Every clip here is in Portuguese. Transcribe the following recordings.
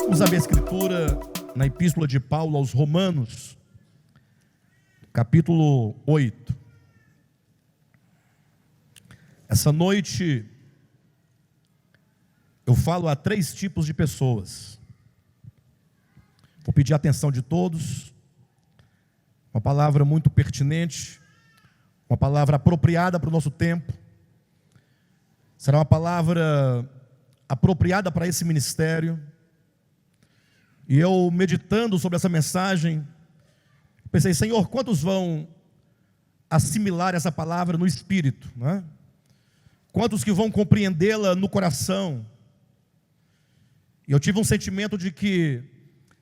Vamos abrir a Escritura na Epístola de Paulo aos Romanos, capítulo 8. Essa noite eu falo a 3 tipos de pessoas. Vou pedir a atenção de todos. Uma palavra muito pertinente, uma palavra apropriada para o nosso tempo. Será uma palavra apropriada para esse ministério. E eu, meditando sobre essa mensagem, pensei: Senhor, quantos vão assimilar essa palavra no espírito, né? Quantos que vão compreendê-la no coração? E eu tive um sentimento de que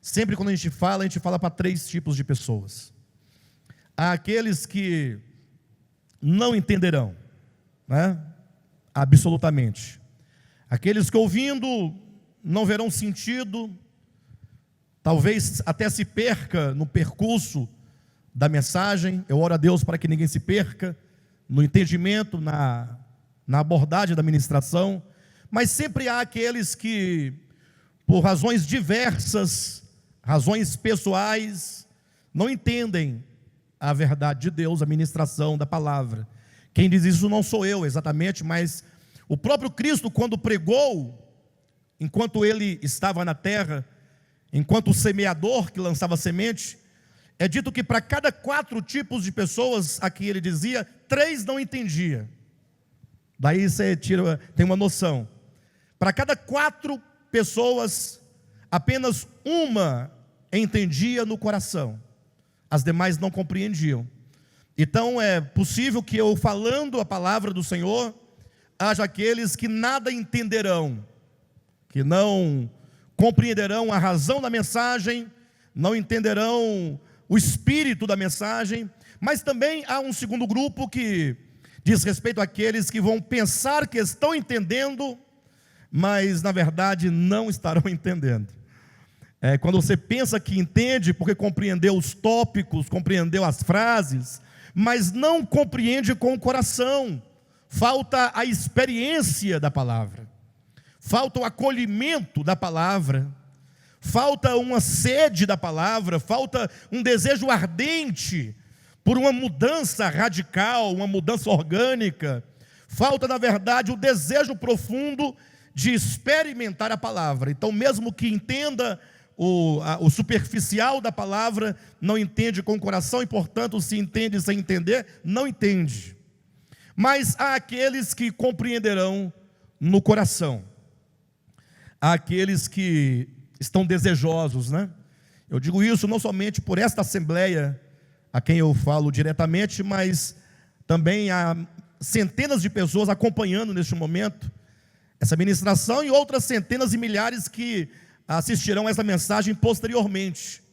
sempre quando a gente fala para 3 tipos de pessoas. Há aqueles que não entenderão, né? Absolutamente. Aqueles que, ouvindo, não verão sentido, talvez até se perca no percurso da mensagem. Eu oro a Deus para que ninguém se perca no entendimento, na abordagem da ministração. Mas sempre há aqueles que, por razões diversas, razões pessoais, não entendem a verdade de Deus, a ministração da palavra. Quem diz isso não sou eu exatamente, mas o próprio Cristo, quando pregou, enquanto ele estava na terra, enquanto o semeador que lançava semente, é dito que para cada 4 tipos de pessoas a que ele dizia, 3 não entendia. Daí você tem uma noção. Para cada 4 pessoas, apenas uma entendia no coração, as demais não compreendiam. Então é possível que eu, falando a palavra do Senhor, haja aqueles que nada entenderão, que não compreenderão a razão da mensagem, não entenderão o espírito da mensagem. Mas também há um segundo grupo que diz respeito àqueles que vão pensar que estão entendendo, mas na verdade não estarão entendendo. Quando você pensa que entende, porque compreendeu os tópicos, compreendeu as frases, mas não compreende com o coração. Falta a experiência da palavra, falta o acolhimento da palavra, falta uma sede da palavra, falta um desejo ardente por uma mudança radical, uma mudança orgânica. Falta, na verdade, o desejo profundo de experimentar a palavra. Então, mesmo que entenda o superficial da palavra, não entende com o coração, e portanto, se entende sem entender, não entende. Mas há aqueles que compreenderão no coração. Há aqueles que estão desejosos, né? Eu digo isso não somente por esta assembleia a quem eu falo diretamente, mas também há centenas de pessoas acompanhando neste momento essa ministração, e outras centenas e milhares que assistirão essa mensagem posteriormente.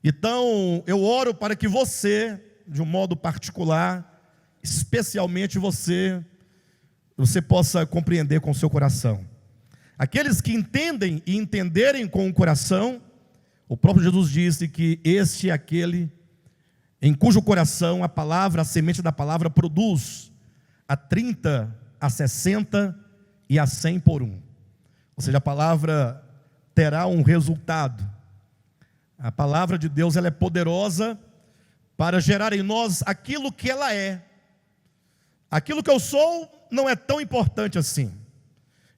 Então eu oro para que você, de um modo particular, especialmente você possa compreender com o seu coração. Aqueles que entendem e entenderem com o coração, o próprio Jesus disse que este é aquele em cujo coração a palavra, a semente da palavra produz a 30, a 60 e a 100 por 1. Ou seja, a palavra terá um resultado. A palavra de Deus, ela é poderosa para gerar em nós aquilo que ela é. Aquilo que eu sou não é tão importante assim.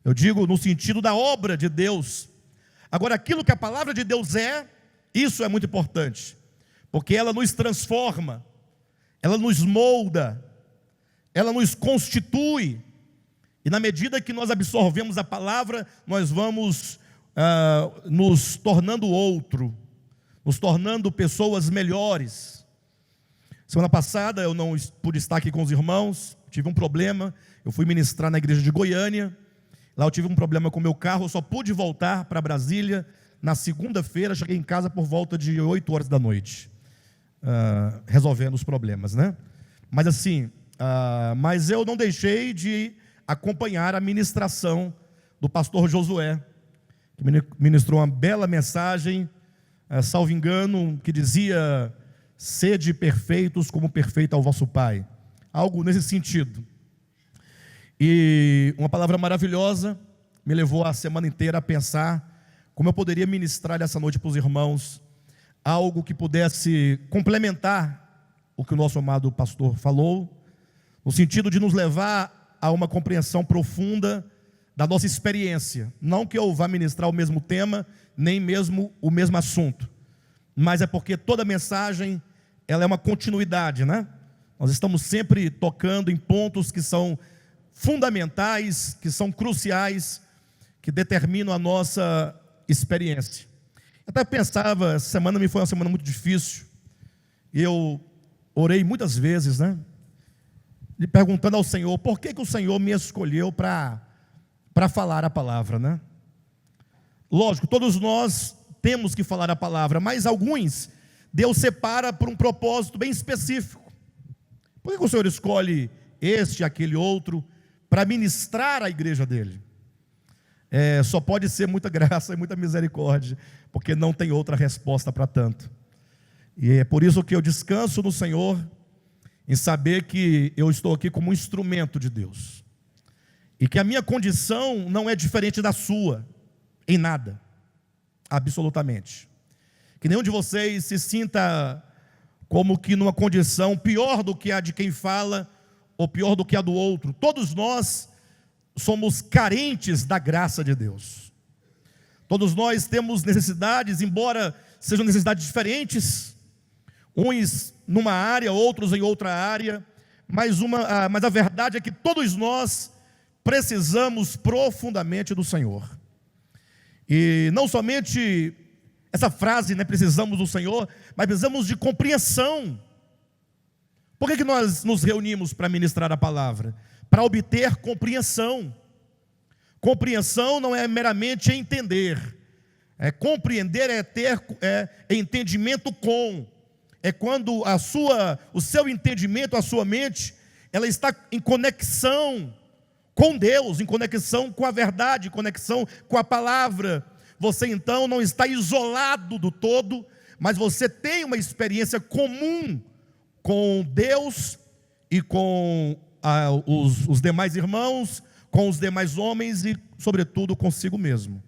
Eu digo no sentido da obra de Deus. Agora, aquilo que a palavra de Deus é, isso é muito importante, porque ela nos transforma, ela nos molda, ela nos constitui, e na medida que nós absorvemos a palavra, nós vamos nos tornando outro, nos tornando pessoas melhores. Semana passada eu não pude estar aqui com os irmãos, tive um problema, eu fui ministrar na igreja de Goiânia. Lá eu tive um problema com o meu carro, eu só pude voltar para Brasília na segunda-feira. Cheguei em casa por volta de 8 horas da noite, resolvendo os problemas, né? Mas assim, mas eu não deixei de acompanhar a ministração do pastor Josué, que ministrou uma bela mensagem, salvo engano, que dizia: sede perfeitos como perfeito é o vosso Pai. Algo nesse sentido. E uma palavra maravilhosa me levou a semana inteira a pensar como eu poderia ministrar essa noite para os irmãos algo que pudesse complementar o que o nosso amado pastor falou, no sentido de nos levar a uma compreensão profunda da nossa experiência. Não que eu vá ministrar o mesmo tema, nem mesmo o mesmo assunto, mas é porque toda mensagem, ela é uma continuidade, né? Nós estamos sempre tocando em pontos que são fundamentais, que são cruciais, que determinam a nossa experiência. Até pensava, essa semana me foi uma semana muito difícil, e eu orei muitas vezes, né? E perguntando ao Senhor, por que o Senhor me escolheu para falar a palavra, né? Lógico, todos nós temos que falar a palavra, mas alguns Deus separa por um propósito bem específico. Por que o Senhor escolhe este, aquele outro, para ministrar a igreja dele? Só pode ser muita graça e muita misericórdia, porque não tem outra resposta para tanto. E é por isso que eu descanso no Senhor, em saber que eu estou aqui como um instrumento de Deus, e que a minha condição não é diferente da sua, em nada, absolutamente. Que nenhum de vocês se sinta como que numa condição pior do que a de quem fala, ou pior do que a do outro. Todos nós somos carentes da graça de Deus. Todos nós temos necessidades, embora sejam necessidades diferentes, uns numa área, outros em outra área, mas a verdade é que todos nós precisamos profundamente do Senhor. E não somente essa frase, né, precisamos do Senhor, mas precisamos de compreensão. Por que nós nos reunimos para ministrar a palavra? Para obter compreensão. Compreensão não é meramente entender. Compreender é ter entendimento com. É quando o seu entendimento, a sua mente, ela está em conexão com Deus, em conexão com a verdade, em conexão com a palavra. Você então não está isolado do todo, mas você tem uma experiência comum com Deus e com os demais irmãos, com os demais homens e, sobretudo, consigo mesmo.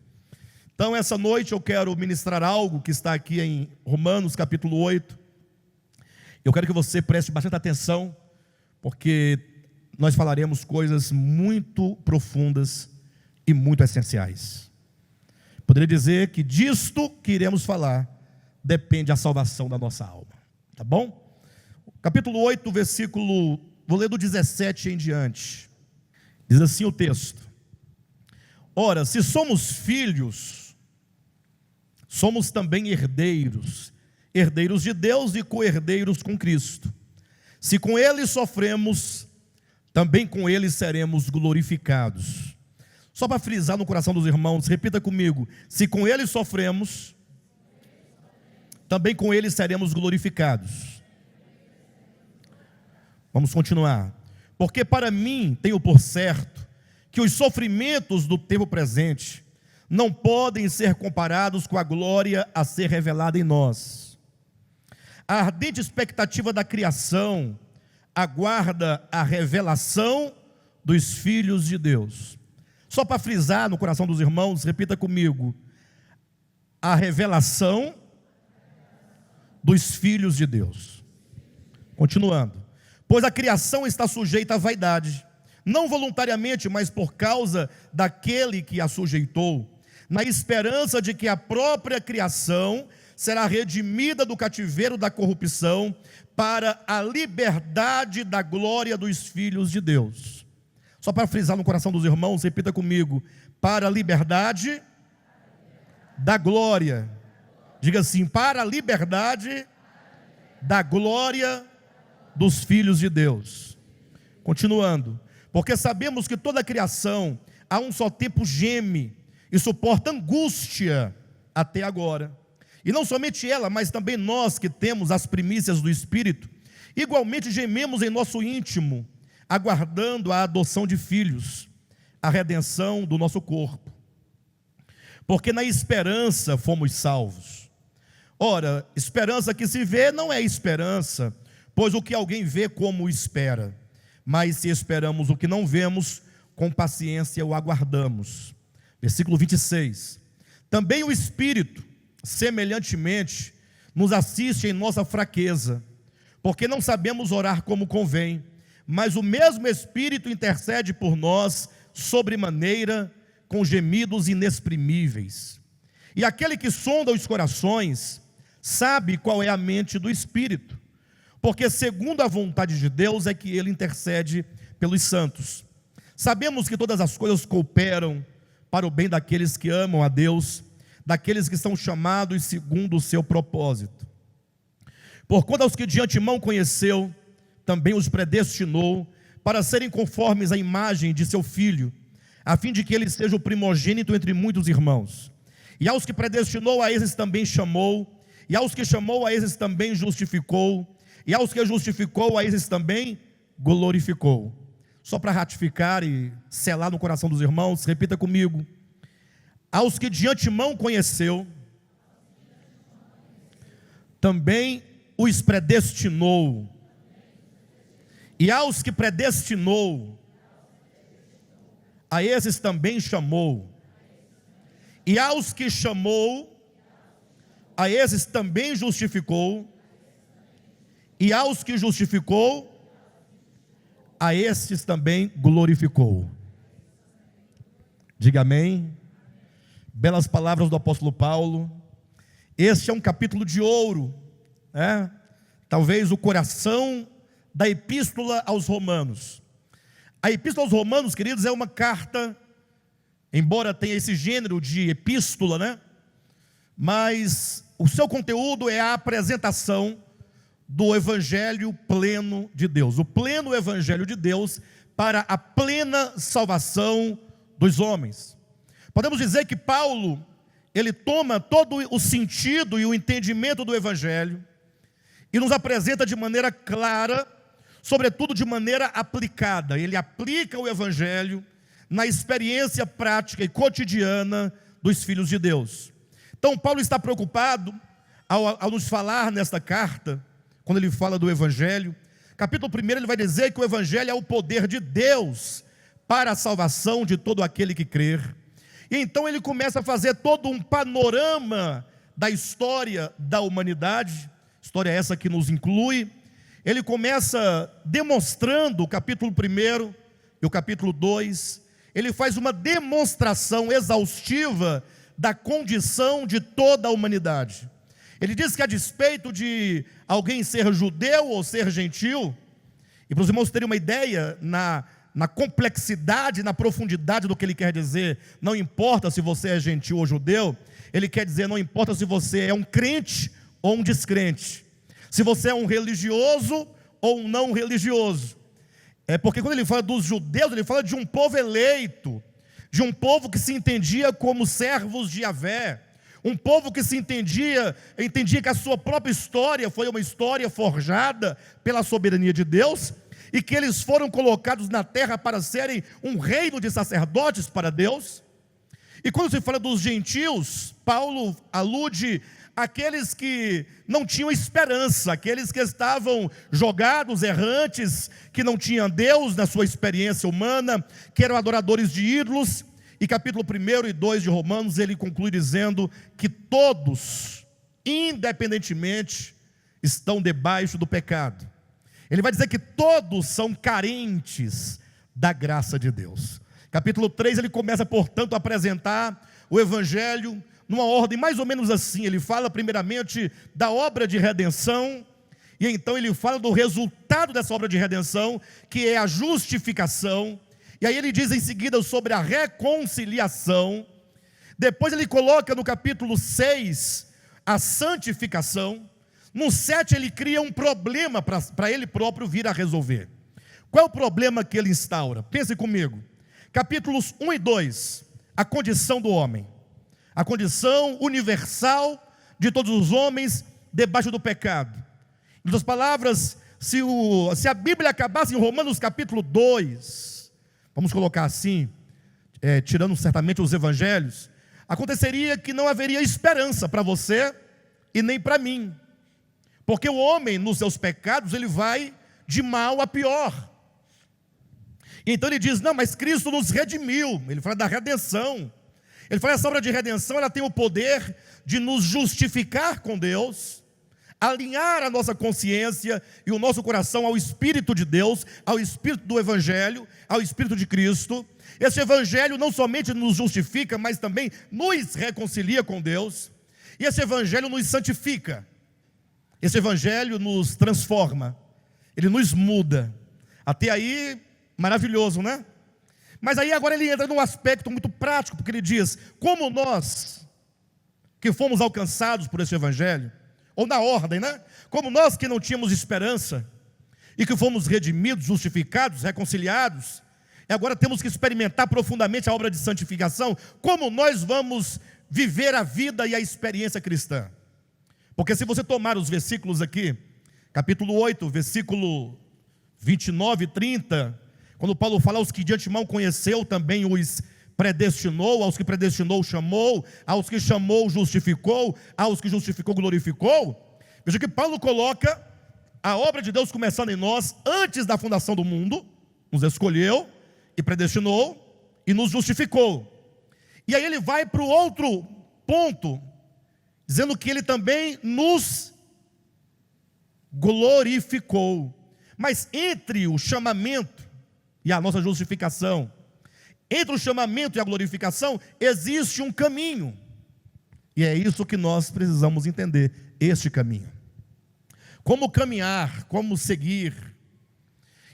Então, essa noite eu quero ministrar algo que está aqui em Romanos capítulo 8. Eu quero que você preste bastante atenção, porque nós falaremos coisas muito profundas e muito essenciais. Poderia dizer que disto que iremos falar depende a salvação da nossa alma, tá bom? Capítulo 8, versículo, vou ler do 17 em diante. Diz assim o texto: ora, se somos filhos, somos também herdeiros, herdeiros de Deus e co-herdeiros com Cristo. Se com Ele sofremos, também com Ele seremos glorificados. Só para frisar no coração dos irmãos, repita comigo: se com Ele sofremos, também com Ele seremos glorificados. Vamos continuar. Porque para mim tenho por certo que os sofrimentos do tempo presente não podem ser comparados com a glória a ser revelada em nós. A ardente expectativa da criação aguarda a revelação dos filhos de Deus. Só para frisar no coração dos irmãos, repita comigo: a revelação dos filhos de Deus. Continuando. Pois a criação está sujeita à vaidade, não voluntariamente, mas por causa daquele que a sujeitou, na esperança de que a própria criação será redimida do cativeiro da corrupção para a liberdade da glória dos filhos de Deus. Só para frisar no coração dos irmãos, repita comigo: para a liberdade da glória. Diga assim: para a liberdade da glória dos filhos de Deus. Continuando. Porque sabemos que toda a criação a um só tempo geme e suporta angústia até agora. E não somente ela, mas também nós que temos as primícias do Espírito, igualmente gememos em nosso íntimo, aguardando a adoção de filhos, a redenção do nosso corpo. Porque na esperança fomos salvos. Ora, esperança que se vê não é esperança, pois o que alguém vê como espera. Mas se esperamos o que não vemos, com paciência o aguardamos. Versículo 26. Também o Espírito, semelhantemente, nos assiste em nossa fraqueza, porque não sabemos orar como convém, mas o mesmo Espírito intercede por nós sobremaneira, com gemidos inexprimíveis. E aquele que sonda os corações sabe qual é a mente do Espírito, porque segundo a vontade de Deus é que ele intercede pelos santos. Sabemos que todas as coisas cooperam para o bem daqueles que amam a Deus, daqueles que são chamados segundo o seu propósito. Porquanto aos que de antemão conheceu, também os predestinou para serem conformes à imagem de seu Filho, a fim de que ele seja o primogênito entre muitos irmãos. E aos que predestinou, a esses também chamou, e aos que chamou, a esses também justificou, e aos que justificou, a esses também glorificou. Só para ratificar e selar no coração dos irmãos, repita comigo: aos que de antemão conheceu, também os predestinou, e aos que predestinou, a esses também chamou, e aos que chamou, a esses também justificou, e aos que justificou, a estes também glorificou. Diga amém. Belas palavras do apóstolo Paulo. Este é um capítulo de ouro, né? Talvez o coração da epístola aos Romanos. A epístola aos Romanos, queridos, é uma carta, embora tenha esse gênero de epístola, né? Mas o seu conteúdo é a apresentação do evangelho pleno de Deus, o pleno evangelho de Deus para a plena salvação dos homens. Podemos dizer que Paulo, ele toma todo o sentido e o entendimento do evangelho e nos apresenta de maneira clara, sobretudo de maneira aplicada. Ele aplica o evangelho na experiência prática e cotidiana dos filhos de Deus. Então Paulo está preocupado ao nos falar nesta carta, quando ele fala do evangelho. Capítulo 1, ele vai dizer que o evangelho é o poder de Deus para a salvação de todo aquele que crer. E então ele começa a fazer todo um panorama da história da humanidade, história essa que nos inclui. Ele começa demonstrando, o capítulo 1 e o capítulo 2, ele faz uma demonstração exaustiva da condição de toda a humanidade. Ele diz que a despeito de alguém ser judeu ou ser gentil, e para os irmãos terem uma ideia na complexidade, na profundidade do que ele quer dizer, não importa se você é gentil ou judeu, ele quer dizer, não importa se você é um crente ou um descrente, se você é um religioso ou um não religioso. É porque quando ele fala dos judeus, ele fala de um povo eleito, de um povo que se entendia como servos de Yahvé, um povo que se entendia que a sua própria história foi uma história forjada pela soberania de Deus, e que eles foram colocados na terra para serem um reino de sacerdotes para Deus. E quando se fala dos gentios, Paulo alude àqueles que não tinham esperança, aqueles que estavam jogados, errantes, que não tinham Deus na sua experiência humana, que eram adoradores de ídolos. E capítulo 1 e 2 de Romanos, ele conclui dizendo que todos, independentemente, estão debaixo do pecado. Ele vai dizer que todos são carentes da graça de Deus. Capítulo 3, ele começa, portanto, a apresentar o evangelho numa ordem mais ou menos assim. Ele fala primeiramente da obra de redenção, e então ele fala do resultado dessa obra de redenção, que é a justificação. E aí ele diz em seguida sobre a reconciliação. Depois ele coloca no capítulo 6 a santificação. No 7 ele cria um problema para ele próprio vir a resolver. Qual é o problema que ele instaura? Pense comigo. Capítulos 1 e 2, a condição do homem, a condição universal de todos os homens debaixo do pecado. Em outras palavras, se a Bíblia acabasse em Romanos capítulo 2, vamos colocar assim, tirando certamente os evangelhos, aconteceria que não haveria esperança para você e nem para mim. Porque o homem, nos seus pecados, ele vai de mal a pior. Então ele diz, não, mas Cristo nos redimiu. Ele fala da redenção. Ele fala, essa obra de redenção, ela tem o poder de nos justificar com Deus, alinhar a nossa consciência e o nosso coração ao Espírito de Deus, ao Espírito do Evangelho, ao Espírito de Cristo. Esse Evangelho não somente nos justifica, mas também nos reconcilia com Deus. E esse Evangelho nos santifica. Esse Evangelho nos transforma. Ele nos muda. Até aí, maravilhoso, né? Mas aí agora ele entra num aspecto muito prático, porque ele diz, como nós que fomos alcançados por esse Evangelho, ou na ordem, né? Como nós que não tínhamos esperança, e que fomos redimidos, justificados, reconciliados, e agora temos que experimentar profundamente a obra de santificação, como nós vamos viver a vida e a experiência cristã? Porque se você tomar os versículos aqui, capítulo 8, versículo 29 e 30, quando Paulo fala aos que de antemão conheceu, também os predestinou, aos que predestinou chamou, aos que chamou justificou, aos que justificou glorificou. Veja que Paulo coloca a obra de Deus começando em nós antes da fundação do mundo, nos escolheu e predestinou e nos justificou. E aí ele vai para o outro ponto, dizendo que ele também nos glorificou. Mas entre o chamamento e a nossa justificação, entre o chamamento e a glorificação, existe um caminho. E é isso que nós precisamos entender, este caminho. Como caminhar, como seguir.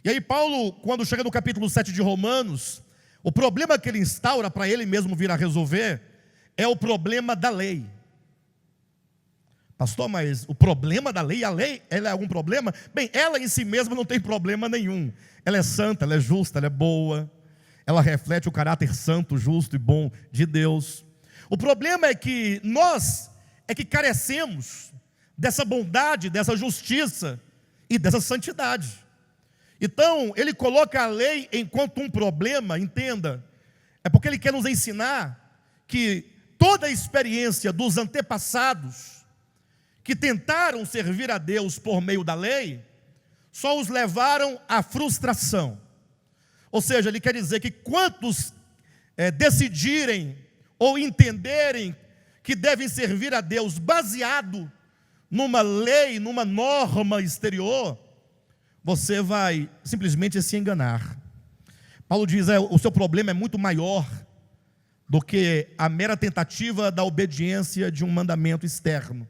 E aí Paulo, quando chega no capítulo 7 de Romanos, o problema que ele instaura para ele mesmo vir a resolver, é o problema da lei. Pastor, mas o problema da lei, a lei, ela é algum problema? Bem, ela em si mesma não tem problema nenhum. Ela é santa, ela é justa, ela é boa. Ela reflete o caráter santo, justo e bom de Deus. O problema é que nós carecemos dessa bondade, dessa justiça e dessa santidade. Então, ele coloca a lei enquanto um problema, entenda, é porque ele quer nos ensinar que toda a experiência dos antepassados que tentaram servir a Deus por meio da lei, só os levaram à frustração. Ou seja, ele quer dizer que quantos decidirem ou entenderem que devem servir a Deus baseado numa lei, numa norma exterior, você vai simplesmente se enganar. Paulo diz, o seu problema é muito maior do que a mera tentativa da obediência de um mandamento externo.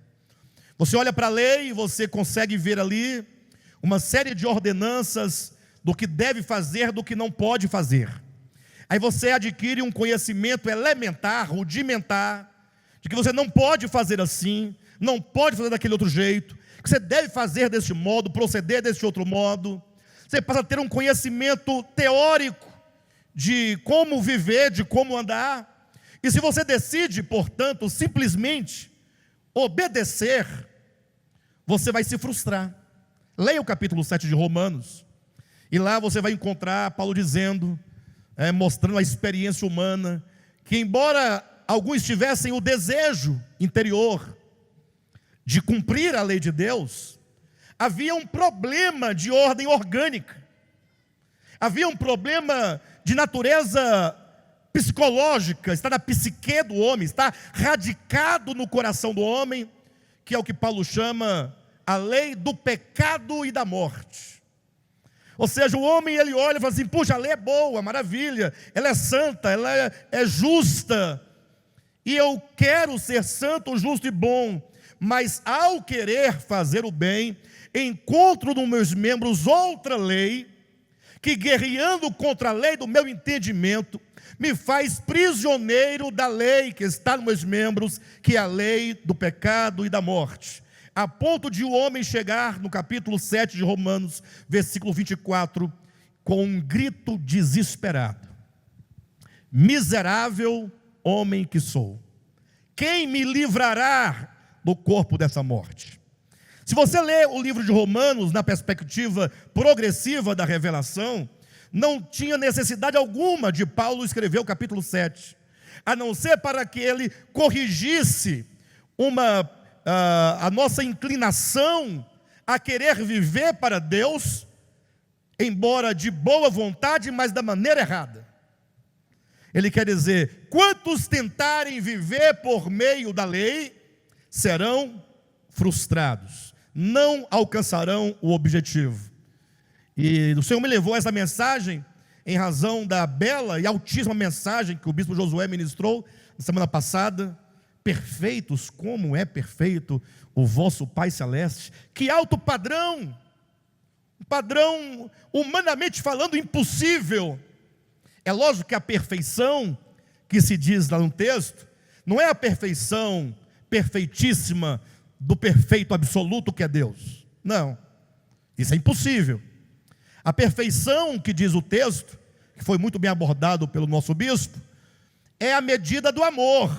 Você olha para a lei e você consegue ver ali uma série de ordenanças do que deve fazer, do que não pode fazer. Aí você adquire um conhecimento elementar, rudimentar, de que você não pode fazer assim, não pode fazer daquele outro jeito, que você deve fazer deste modo, proceder deste outro modo. Você passa a ter um conhecimento teórico de como viver, de como andar. E se você decide, portanto, simplesmente obedecer, você vai se frustrar. Leia o capítulo 7 de Romanos, e lá você vai encontrar Paulo dizendo, mostrando a experiência humana, que embora alguns tivessem o desejo interior de cumprir a lei de Deus, havia um problema de ordem orgânica, havia um problema de natureza psicológica, está na psique do homem, está radicado no coração do homem, que é o que Paulo chama a lei do pecado e da morte. Ou seja, o homem ele olha e fala assim, puxa, a lei é boa, maravilha, ela é santa, ela é justa, e eu quero ser santo, justo e bom, mas ao querer fazer o bem, encontro nos meus membros outra lei, que guerreando contra a lei do meu entendimento, me faz prisioneiro da lei que está nos meus membros, que é a lei do pecado e da morte. A ponto de o homem chegar no capítulo 7 de Romanos, versículo 24, com um grito desesperado: miserável homem que sou, quem me livrará do corpo dessa morte? Se você ler o livro de Romanos na perspectiva progressiva da revelação, não tinha necessidade alguma de Paulo escrever o capítulo 7, a não ser para que ele corrigisse uma a nossa inclinação a querer viver para Deus, embora de boa vontade, mas da maneira errada. Ele quer dizer, quantos tentarem viver por meio da lei, serão frustrados, não alcançarão o objetivo. E o Senhor me levou a essa mensagem em razão da bela e altíssima mensagem que o bispo Josué ministrou na semana passada. Perfeitos, como é perfeito o vosso Pai Celeste. Que alto padrão, um padrão humanamente falando impossível. É lógico que a perfeição que se diz lá no texto não é a perfeição perfeitíssima do perfeito absoluto que é Deus. Não, isso é impossível. A perfeição que diz o texto, que foi muito bem abordado pelo nosso bispo, é a medida do amor.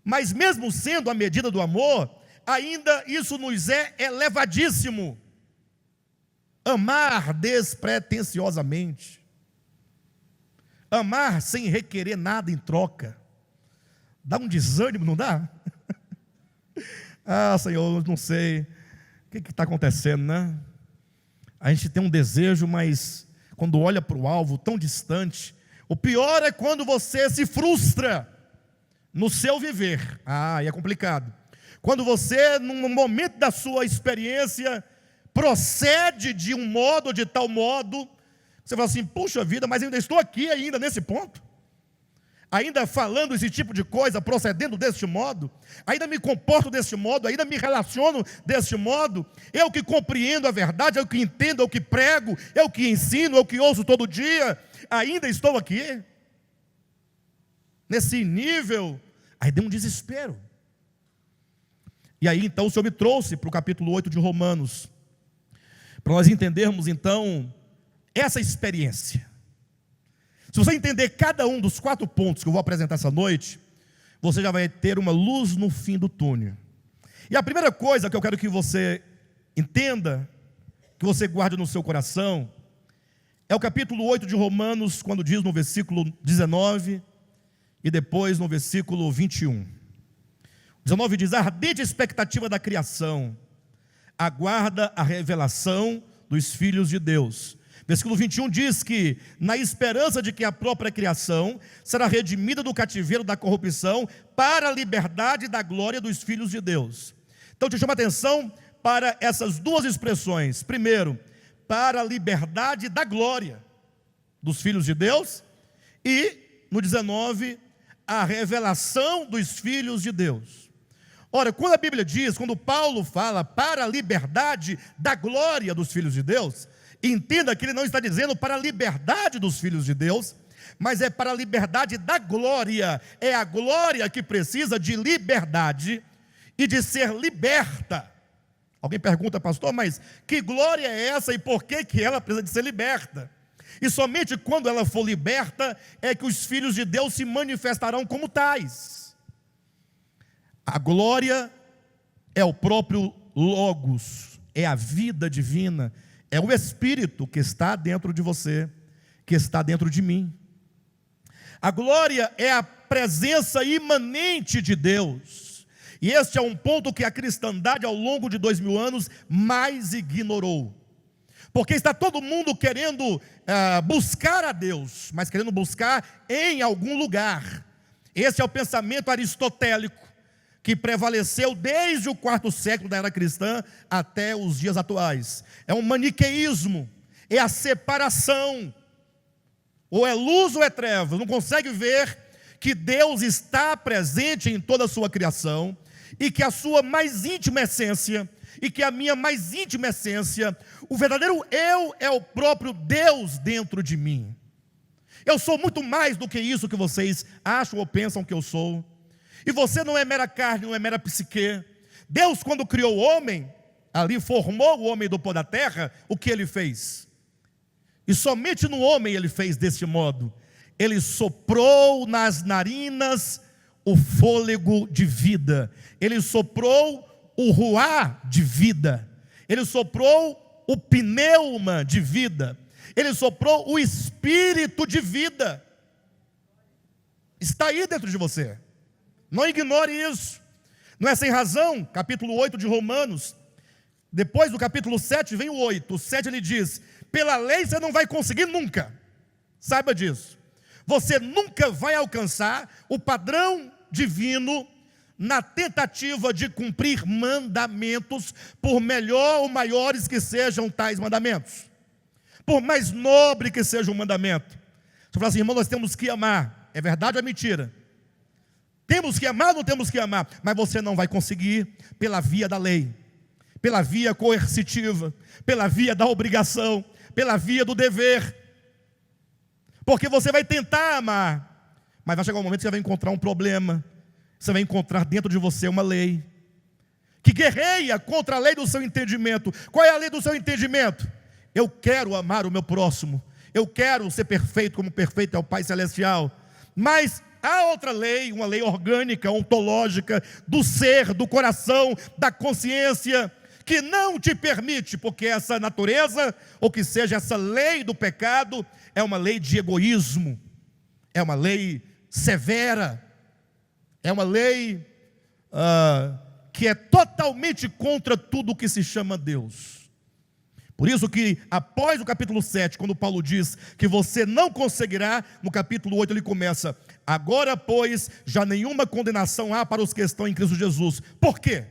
Mas mesmo sendo a medida do amor, ainda isso nos é elevadíssimo. Amar despretensiosamente. Amar sem requerer nada em troca. Dá um desânimo, não dá? Ah, Senhor, não sei. O que está acontecendo, né? A gente tem um desejo, mas quando olha para o alvo tão distante, o pior é quando você se frustra no seu viver. Ah, aí é complicado. Quando você, num momento da sua experiência, procede de um modo, de tal modo, você fala assim, puxa vida, mas eu ainda estou aqui ainda nesse ponto, ainda falando esse tipo de coisa, procedendo deste modo, ainda me comporto deste modo, ainda me relaciono deste modo, eu que compreendo a verdade, eu que entendo, eu que prego, eu que ensino, eu que ouço todo dia, ainda estou aqui, nesse nível. Aí deu um desespero. E aí então o Senhor me trouxe para o capítulo 8 de Romanos, para nós entendermos então essa experiência. Se você entender cada um dos 4 pontos que eu vou apresentar essa noite, você já vai ter uma luz no fim do túnel. E a primeira coisa que eu quero que você entenda, que você guarde no seu coração, é o capítulo 8 de Romanos, quando diz no versículo 19 e depois no versículo 21. 19 diz, a ardente expectativa da criação aguarda a revelação dos filhos de Deus. Versículo 21 diz que, na esperança de que a própria criação será redimida do cativeiro da corrupção para a liberdade da glória dos filhos de Deus. Então te chamo a atenção para essas duas expressões. Primeiro, para a liberdade da glória dos filhos de Deus. E, no 19, a revelação dos filhos de Deus. Ora, quando a Bíblia diz, quando Paulo fala para a liberdade da glória dos filhos de Deus, entenda que ele não está dizendo para a liberdade dos filhos de Deus, mas é para a liberdade da glória. É a glória que precisa de liberdade e de ser liberta. Alguém pergunta, pastor, mas que glória é essa e por que ela precisa de ser liberta? E somente quando ela for liberta é que os filhos de Deus se manifestarão como tais. A glória é o próprio Logos, é a vida divina, é o Espírito que está dentro de você, que está dentro de mim. A glória é a presença imanente de Deus. E este é um ponto que a cristandade ao longo de 2000 anos mais ignorou. Porque está todo mundo querendo buscar a Deus, mas querendo buscar em algum lugar. Esse é o pensamento aristotélico que prevaleceu desde o 4º século da era cristã até os dias atuais. É um maniqueísmo, é a separação, ou é luz ou é trevas. Não consegue ver que Deus está presente em toda a sua criação, e que a sua mais íntima essência, e que a minha mais íntima essência, o verdadeiro eu é o próprio Deus dentro de mim. Eu sou muito mais do que isso que vocês acham ou pensam que eu sou. E você não é mera carne, não é mera psique. Deus, quando criou o homem, ali formou o homem do pó da terra, o que ele fez? E somente no homem ele fez deste modo. Ele soprou nas narinas o fôlego de vida. Ele soprou o ruá de vida. Ele soprou o pneuma de vida. Ele soprou o espírito de vida. Está aí dentro de você. Não ignore isso. Não é sem razão, capítulo 8 de Romanos, depois do capítulo 7 vem o 8. O 7 ele diz: pela lei você não vai conseguir nunca. Saiba disso. Você nunca vai alcançar o padrão divino na tentativa de cumprir mandamentos, por melhor ou maiores que sejam tais mandamentos, por mais nobre que seja o mandamento. Você fala assim: irmão, nós temos que amar. É verdade ou é mentira? Temos que amar ou não temos que amar? Mas você não vai conseguir pela via da lei, pela via coercitiva, pela via da obrigação, pela via do dever. Porque você vai tentar amar, mas vai chegar um momento que você vai encontrar um problema. Você vai encontrar dentro de você uma lei que guerreia contra a lei do seu entendimento. Qual é a lei do seu entendimento? Eu quero amar o meu próximo, eu quero ser perfeito como perfeito é o Pai Celestial. Mas há outra lei, uma lei orgânica, ontológica, do ser, do coração, da consciência, que não te permite, porque essa natureza, ou que seja essa lei do pecado, é uma lei de egoísmo, é uma lei severa, é uma lei que é totalmente contra tudo o que se chama Deus. Por isso que após o capítulo 7, quando Paulo diz que você não conseguirá, no capítulo 8 ele começa: agora pois, já nenhuma condenação há para os que estão em Cristo Jesus. Por quê?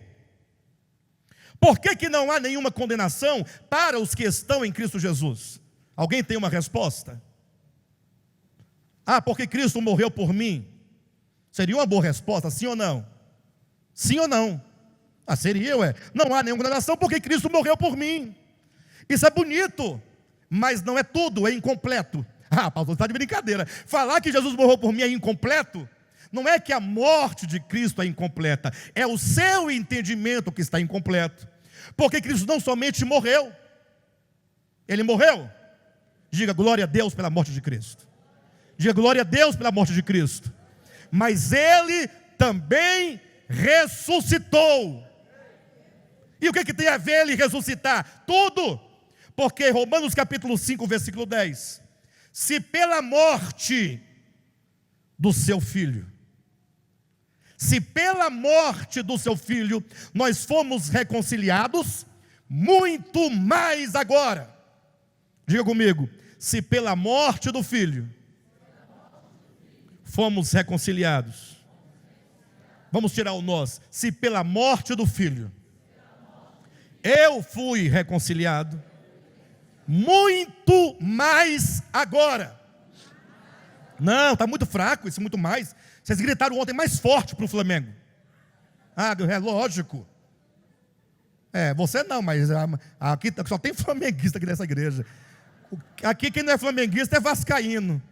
Por que que não há nenhuma condenação para os que estão em Cristo Jesus? Alguém tem uma resposta? Porque Cristo morreu por mim. Seria uma boa resposta, sim ou não? Sim ou não? Seria, ué. Não há nenhuma condenação porque Cristo morreu por mim. Isso é bonito, mas não é tudo, é incompleto. Paulo, está de brincadeira. Falar que Jesus morreu por mim é incompleto? Não é que a morte de Cristo é incompleta, é o seu entendimento que está incompleto. Porque Cristo não somente morreu, Ele morreu. Diga glória a Deus pela morte de Cristo. Diga glória a Deus pela morte de Cristo. Mas Ele também ressuscitou. E o que tem a ver Ele ressuscitar? Tudo. Porque Romanos capítulo 5, versículo 10. Se pela morte do seu Filho, se pela morte do seu Filho nós fomos reconciliados, muito mais agora. Diga comigo: se pela morte do Filho fomos reconciliados. Vamos tirar o nós. Se pela morte do Filho eu fui reconciliado, muito mais agora. Não, está muito fraco isso, muito mais. Vocês gritaram ontem mais forte para o Flamengo. É lógico. Você não, mas aqui só tem flamenguista aqui nessa igreja. Aqui quem não é flamenguista é vascaíno.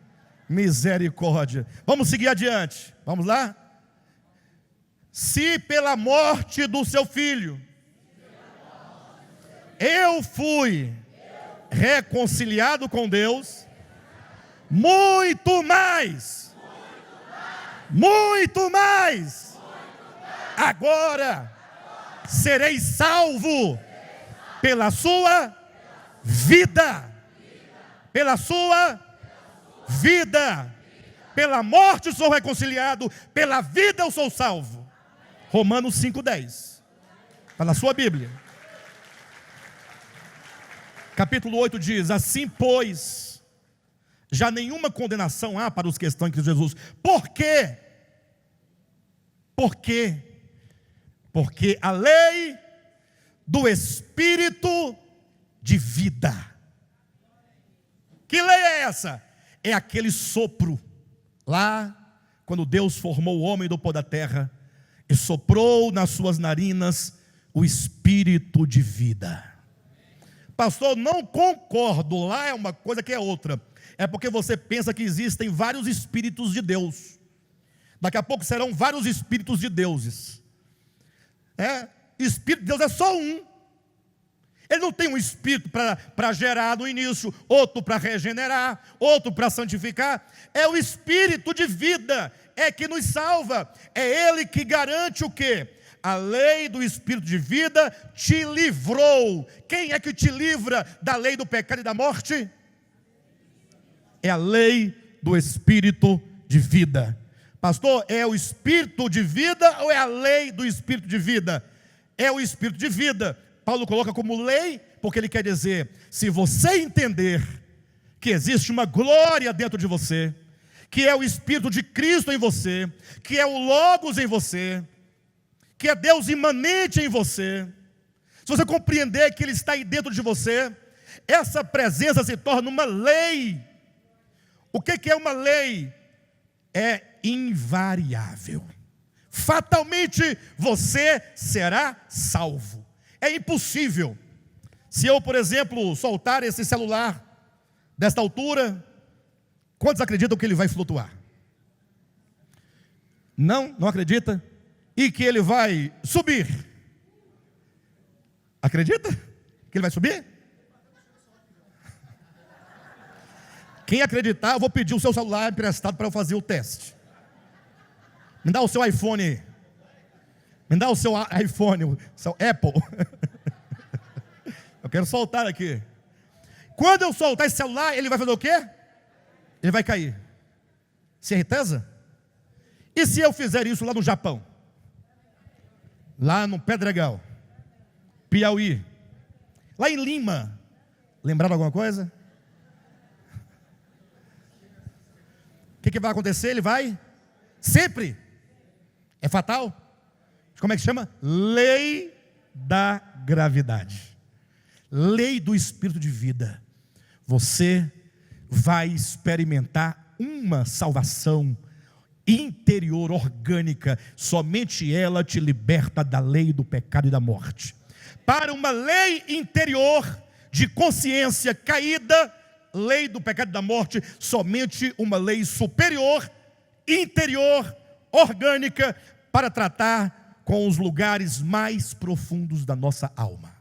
Misericórdia. Vamos seguir adiante. Vamos lá? Se pela morte do seu Filho eu fui reconciliado com Deus, muito mais, agora serei salvo pela sua vida, pela sua vida. Pela morte sou reconciliado, pela vida eu sou salvo. Romanos 5,10. Está na sua Bíblia. Capítulo 8 diz: assim pois, já nenhuma condenação há para os que estão em Cristo Jesus. Por quê? Por quê? Porque a lei do Espírito de vida. Que lei é essa? É aquele sopro, lá, quando Deus formou o homem do pó da terra, e soprou nas suas narinas o Espírito de vida. Pastor, não concordo, lá é uma coisa que é outra. É porque você pensa que existem vários Espíritos de Deus. Daqui a pouco serão vários Espíritos de deuses. Espírito de Deus é só um. Ele não tem um espírito para gerar no início, outro para regenerar, outro para santificar. É o Espírito de vida, é que nos salva. É Ele que garante o quê? A lei do Espírito de vida te livrou. Quem é que te livra da lei do pecado e da morte? É a lei do Espírito de vida. Pastor, é o espírito de vida ou é a lei do espírito de vida? É o espírito de vida. Paulo coloca como lei, porque ele quer dizer, se você entender que existe uma glória dentro de você, que é o espírito de Cristo em você, que é o Logos em você, que é Deus imanente em você, se você compreender que Ele está aí dentro de você, essa presença se torna uma lei. O que é uma lei? É invariável. Fatalmente você será salvo. É impossível. Se eu, por exemplo, soltar esse celular desta altura, quantos acreditam que ele vai flutuar? Não acredita? E que ele vai subir? Acredita que ele vai subir? Quem acreditar, eu vou pedir o seu celular emprestado para eu fazer o teste. Me dá o seu iPhone aí. Me dá o seu iPhone, o seu Apple. Eu quero soltar aqui. Quando eu soltar esse celular, ele vai fazer o quê? Ele vai cair. Certeza? E se eu fizer isso lá no Japão? Lá no Pedregal, Piauí, lá em Lima, lembraram alguma coisa? O que vai acontecer? Ele vai sempre. É fatal. Como é que chama? Lei da gravidade. Lei do espírito de vida. Você vai experimentar uma salvação interior, orgânica. Somente ela te liberta da lei do pecado e da morte. Para uma lei interior de consciência caída, lei do pecado e da morte, somente uma lei superior, interior, orgânica, para tratar com os lugares mais profundos da nossa alma.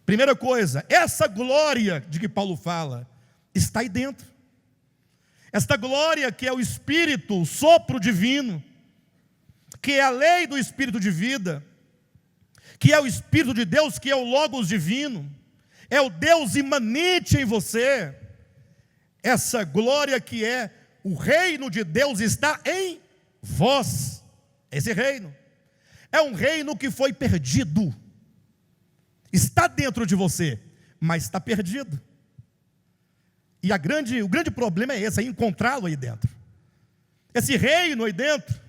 Primeira coisa, essa glória de que Paulo fala, está aí dentro. Esta glória que é o Espírito, o sopro divino, que é a lei do Espírito de vida, que é o Espírito de Deus, que é o Logos divino, é o Deus imanente em você. Essa glória que é o reino de Deus está em vós. Esse reino é um reino que foi perdido. Está dentro de você, mas está perdido. E o grande problema é esse, é encontrá-lo aí dentro. Esse reino aí dentro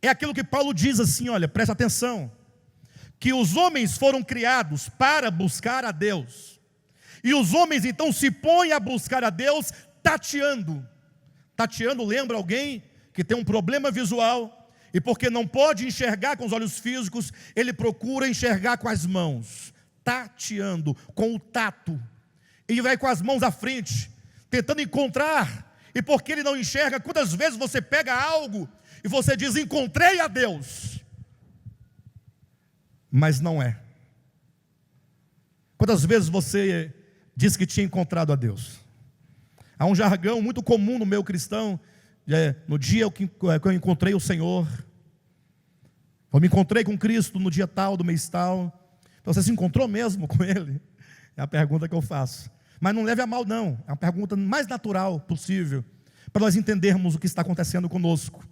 é aquilo que Paulo diz assim, olha, presta atenção, que os homens foram criados para buscar a Deus. E os homens então se põem a buscar a Deus tateando. Tateando lembra alguém que tem um problema visual e porque não pode enxergar com os olhos físicos, ele procura enxergar com as mãos. Tateando, com o tato. E vai com as mãos à frente, tentando encontrar. E porque ele não enxerga, quantas vezes você pega algo e você diz, encontrei a Deus, mas não é. Quantas vezes você diz que tinha encontrado a Deus? Há um jargão muito comum no meio cristão, no dia que eu encontrei o Senhor, eu me encontrei com Cristo no dia tal, do mês tal. Então você se encontrou mesmo com Ele? É a pergunta que eu faço. Mas não leve a mal não, é uma pergunta mais natural possível, para nós entendermos o que está acontecendo conosco.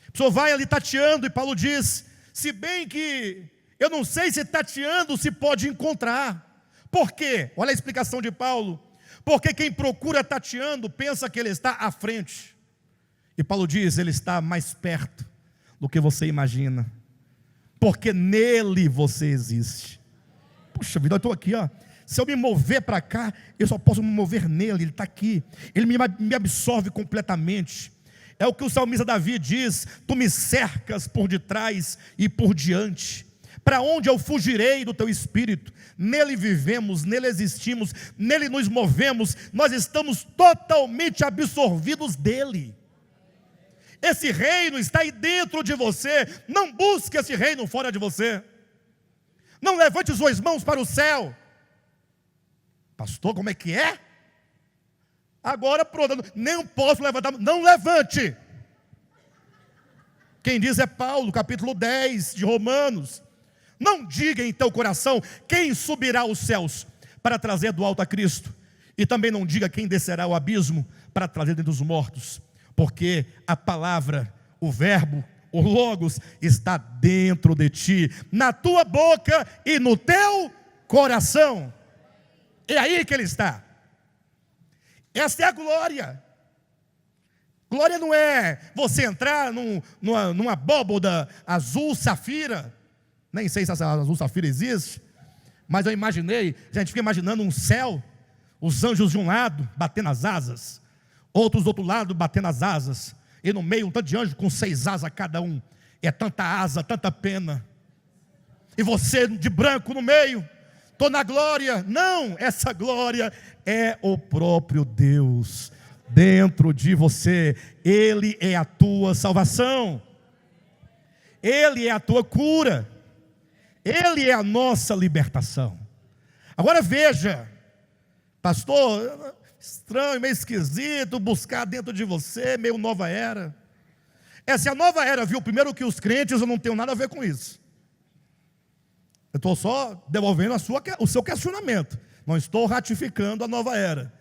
A pessoa vai ali tateando e Paulo diz, se bem que eu não sei se tateando se pode encontrar. Por quê? Olha a explicação de Paulo. Porque quem procura tateando pensa que ele está à frente. E Paulo diz, ele está mais perto do que você imagina. Porque nele você existe. Puxa vida, eu estou aqui, ó. Se eu me mover para cá, eu só posso me mover nele, ele está aqui. Ele me absorve completamente. É o que o salmista Davi diz, tu me cercas por detrás e por diante. Para onde eu fugirei do teu espírito? Nele vivemos, nele existimos, nele nos movemos, nós estamos totalmente absorvidos dele. Esse reino está aí dentro de você, não busque esse reino fora de você. Não levante suas mãos para o céu. Pastor, como é que é? Agora pronto, nem posso levantar, não levante. Quem diz é Paulo, capítulo 10 de Romanos. Não diga em teu coração, quem subirá aos céus para trazer do alto a Cristo? E também não diga quem descerá ao abismo para trazer dentre os mortos, porque a palavra, o verbo, o logos está dentro de ti, na tua boca e no teu coração. É aí que ele está. Esta é a glória. Glória não é você entrar numa abóboda azul safira. Nem sei se essa azul safira existe, mas eu imaginei, a gente fica imaginando um céu, os anjos de um lado batendo as asas, outros do outro lado batendo as asas, e no meio um tanto de anjo com 6 asas cada um. É tanta asa, tanta pena. E você de branco no meio, estou na glória. Não, essa glória é o próprio Deus dentro de você. Ele é a tua salvação, Ele é a tua cura, Ele é a nossa libertação. Agora veja, pastor, estranho, meio esquisito buscar dentro de você, meio nova era. Essa é a nova era, viu? Primeiro que os crentes, eu não tenho nada a ver com isso. Eu estou só devolvendo o seu questionamento. Não estou ratificando a nova era.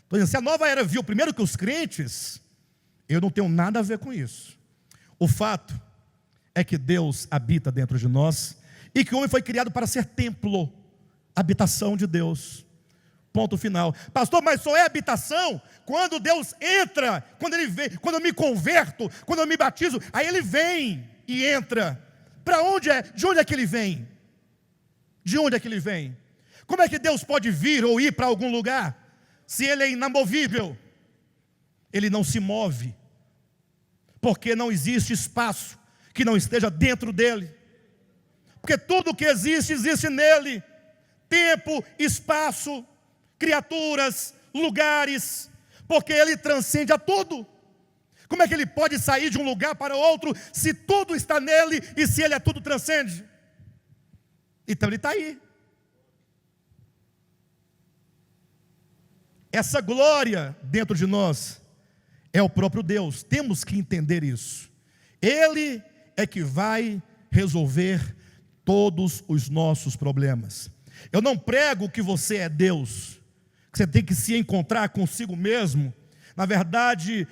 Estou dizendo, se a nova era viu primeiro que os crentes, eu não tenho nada a ver com isso. O fato é que Deus habita dentro de nós e que o homem foi criado para ser templo, habitação de Deus. Ponto final. Pastor, mas só é habitação quando Deus entra, quando Ele vem, quando eu me converto, quando eu me batizo, aí Ele vem e entra. Para onde é? De onde é que Ele vem? De onde é que Ele vem? Como é que Deus pode vir ou ir para algum lugar, se Ele é inamovível? Ele não se move, porque não existe espaço que não esteja dentro dEle, porque tudo que existe, existe nele. Tempo, espaço, criaturas, lugares, porque Ele transcende a tudo. Como é que Ele pode sair de um lugar para outro, se tudo está nele, e se Ele é tudo transcende? Então Ele está aí. Essa glória dentro de nós é o próprio Deus. Temos que entender isso. Ele é que vai resolver todos os nossos problemas. Eu não prego que você é Deus, que você tem que se encontrar consigo mesmo. Na verdade,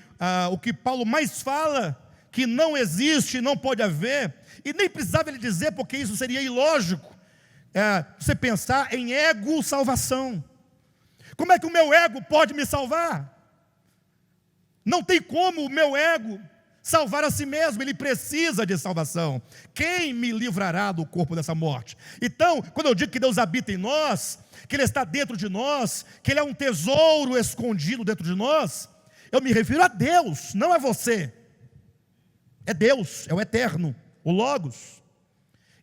o que Paulo mais fala, que não existe, não pode haver, e nem precisava ele dizer, porque isso seria ilógico, você pensar em ego-salvação. Como é que o meu ego pode me salvar? Não tem como o meu ego salvar a si mesmo, ele precisa de salvação. Quem me livrará do corpo dessa morte? Então, quando eu digo que Deus habita em nós, que Ele está dentro de nós, que Ele é um tesouro escondido dentro de nós, eu me refiro a Deus, não a você. É Deus, é o eterno, o Logos.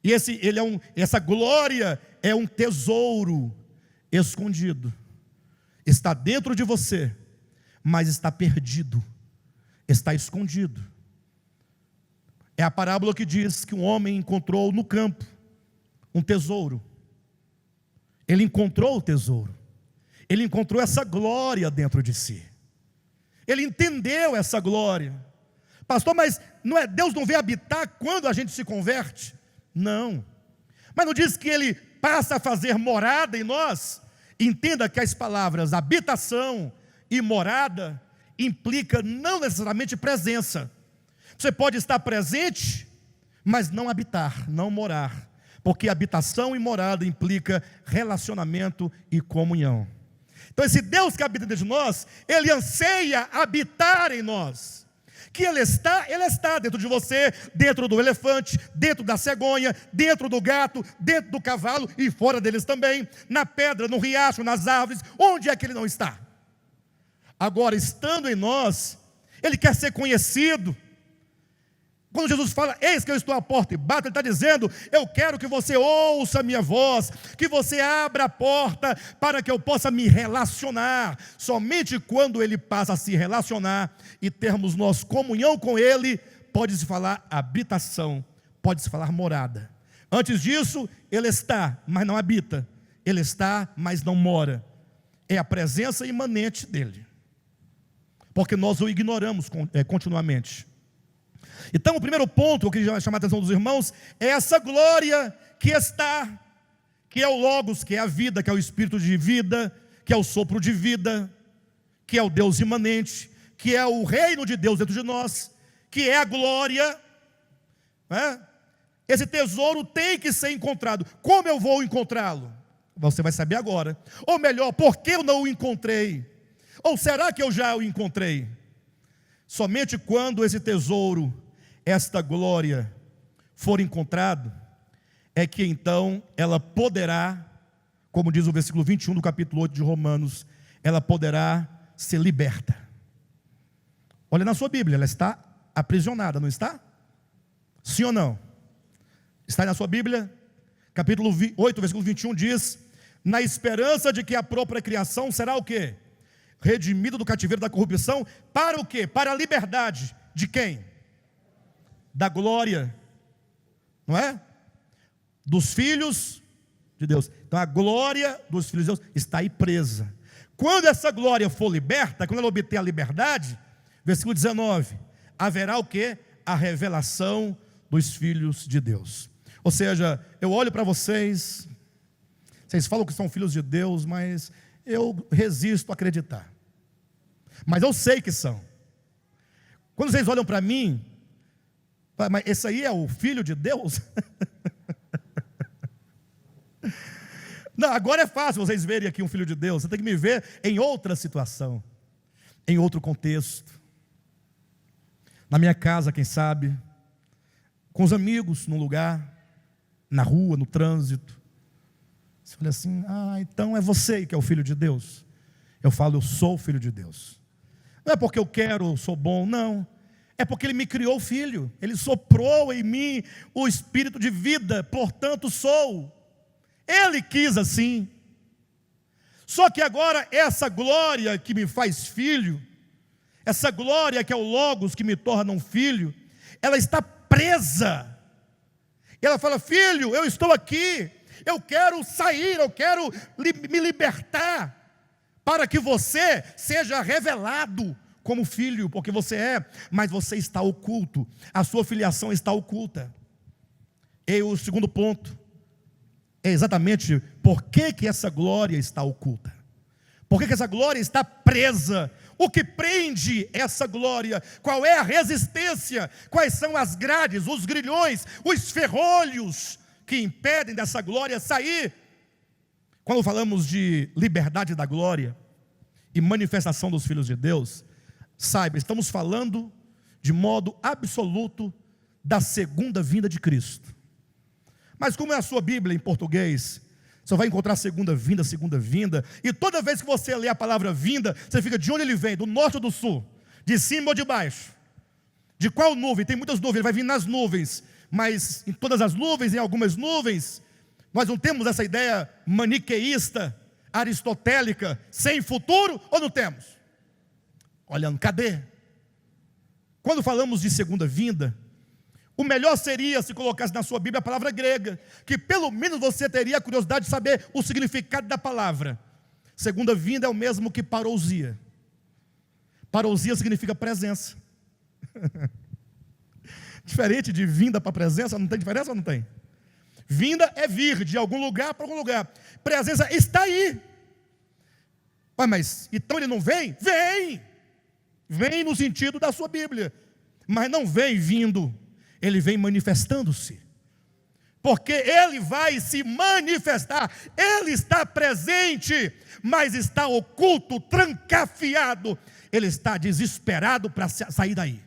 E essa glória é um tesouro escondido. Está dentro de você, mas está perdido, está escondido. É a parábola que diz que um homem encontrou no campo um tesouro. Ele encontrou o tesouro. Ele encontrou essa glória dentro de si. Ele entendeu essa glória. Pastor, mas Deus não vem habitar quando a gente se converte? Não. Mas não diz que Ele passa a fazer morada em nós? Entenda que as palavras habitação e morada implica não necessariamente presença. Você pode estar presente, mas não habitar, não morar. Porque habitação e morada implica relacionamento e comunhão. Então esse Deus que habita dentro de nós, Ele anseia habitar em nós. Que Ele está dentro de você, dentro do elefante, dentro da cegonha, dentro do gato, dentro do cavalo e fora deles também, na pedra, no riacho, nas árvores. Onde é que Ele não está? Agora, estando em nós, Ele quer ser conhecido. Quando Jesus fala, eis que eu estou à porta e bato, Ele está dizendo, eu quero que você ouça a minha voz, que você abra a porta para que eu possa me relacionar. Somente quando Ele passa a se relacionar e termos nós comunhão com Ele, pode-se falar habitação, pode-se falar morada. Antes disso, Ele está, mas não habita. Ele está, mas não mora. É a presença imanente dEle, porque nós o ignoramos continuamente. Então o primeiro ponto que eu queria chamar a atenção dos irmãos é essa glória que está, que é o Logos, que é a vida, que é o Espírito de vida, que é o sopro de vida, que é o Deus imanente, que é o reino de Deus dentro de nós, que é a glória, né? Esse tesouro tem que ser encontrado. Como eu vou encontrá-lo? Você vai saber agora. Ou melhor, por que eu não o encontrei? Ou será que eu já o encontrei? Somente quando esse tesouro, esta glória, for encontrado, é que então ela poderá, como diz o versículo 21 do capítulo 8 de Romanos, ela poderá ser liberta. Olha na sua Bíblia, ela está aprisionada, não está? Sim ou não? Está na sua Bíblia? Capítulo 8, versículo 21 diz: na esperança de que a própria criação será o quê? Redimida do cativeiro da corrupção, para o quê? Para a liberdade de quem? Da glória, não é? Dos filhos de Deus. Então a glória dos filhos de Deus está aí presa. Quando essa glória for liberta, quando ela obter a liberdade, versículo 19, haverá o quê? A revelação dos filhos de Deus. Ou seja, eu olho para vocês, vocês falam que são filhos de Deus, mas eu resisto a acreditar. Mas eu sei que são. Quando vocês olham para mim, mas esse aí é o filho de Deus? Não, agora é fácil vocês verem aqui um filho de Deus. Você tem que me ver em outra situação, em outro contexto. Na minha casa, quem sabe, com os amigos, num lugar, na rua, no trânsito. Você olha assim: então é você que é o filho de Deus. Eu falo: eu sou o filho de Deus. Não é porque eu quero, sou bom, não. É porque Ele me criou filho. Ele soprou em mim o espírito de vida, portanto sou. Ele quis assim. Só que agora essa glória que me faz filho, essa glória que é o Logos que me torna um filho, ela está presa. E ela fala: filho, eu estou aqui, eu quero sair, eu quero me libertar, para que você seja revelado como filho, porque você é, mas você está oculto, a sua filiação está oculta. E o segundo ponto é exatamente por que essa glória está oculta, por que essa glória está presa. O que prende essa glória? Qual é a resistência? Quais são as grades, os grilhões, os ferrolhos que impedem dessa glória sair? Quando falamos de liberdade da glória e manifestação dos filhos de Deus, saiba, estamos falando de modo absoluto da segunda vinda de Cristo. Mas como é a sua Bíblia em português, você vai encontrar segunda vinda, e toda vez que você lê a palavra vinda, você fica: de onde ele vem? Do norte ou do sul? De cima ou de baixo? De qual nuvem? Tem muitas nuvens, ele vai vir nas nuvens, mas em todas as nuvens, em algumas nuvens. Nós não temos essa ideia maniqueísta, aristotélica, sem futuro, ou não temos? Olhando, cadê? Quando falamos de segunda vinda, o melhor seria se colocasse na sua Bíblia a palavra grega, que pelo menos você teria a curiosidade de saber o significado da palavra. Segunda vinda é o mesmo que parousia. Parousia significa presença. Diferente de vinda para presença, não tem diferença ou não tem? Vinda é vir de algum lugar para algum lugar. Presença está aí. Mas então ele não vem? Vem! Vem no sentido da sua Bíblia, mas não vem vindo. Ele vem manifestando-se, porque Ele vai se manifestar. Ele está presente, mas está oculto, trancafiado. Ele está desesperado para sair daí,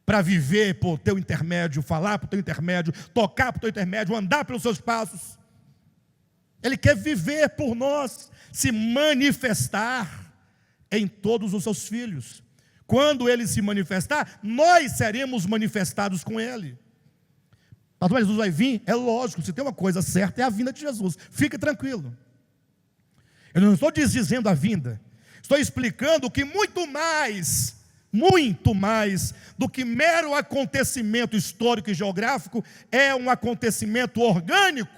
para viver por teu intermédio, falar por teu intermédio, tocar por teu intermédio, andar pelos seus passos. Ele quer viver por nós, se manifestar em todos os seus filhos. Quando Ele se manifestar, nós seremos manifestados com Ele. Pastor, Jesus vai vir? É lógico, se tem uma coisa certa, é a vinda de Jesus. Fique tranquilo. Eu não estou desdizendo a vinda, estou explicando que muito mais do que mero acontecimento histórico e geográfico, é um acontecimento orgânico,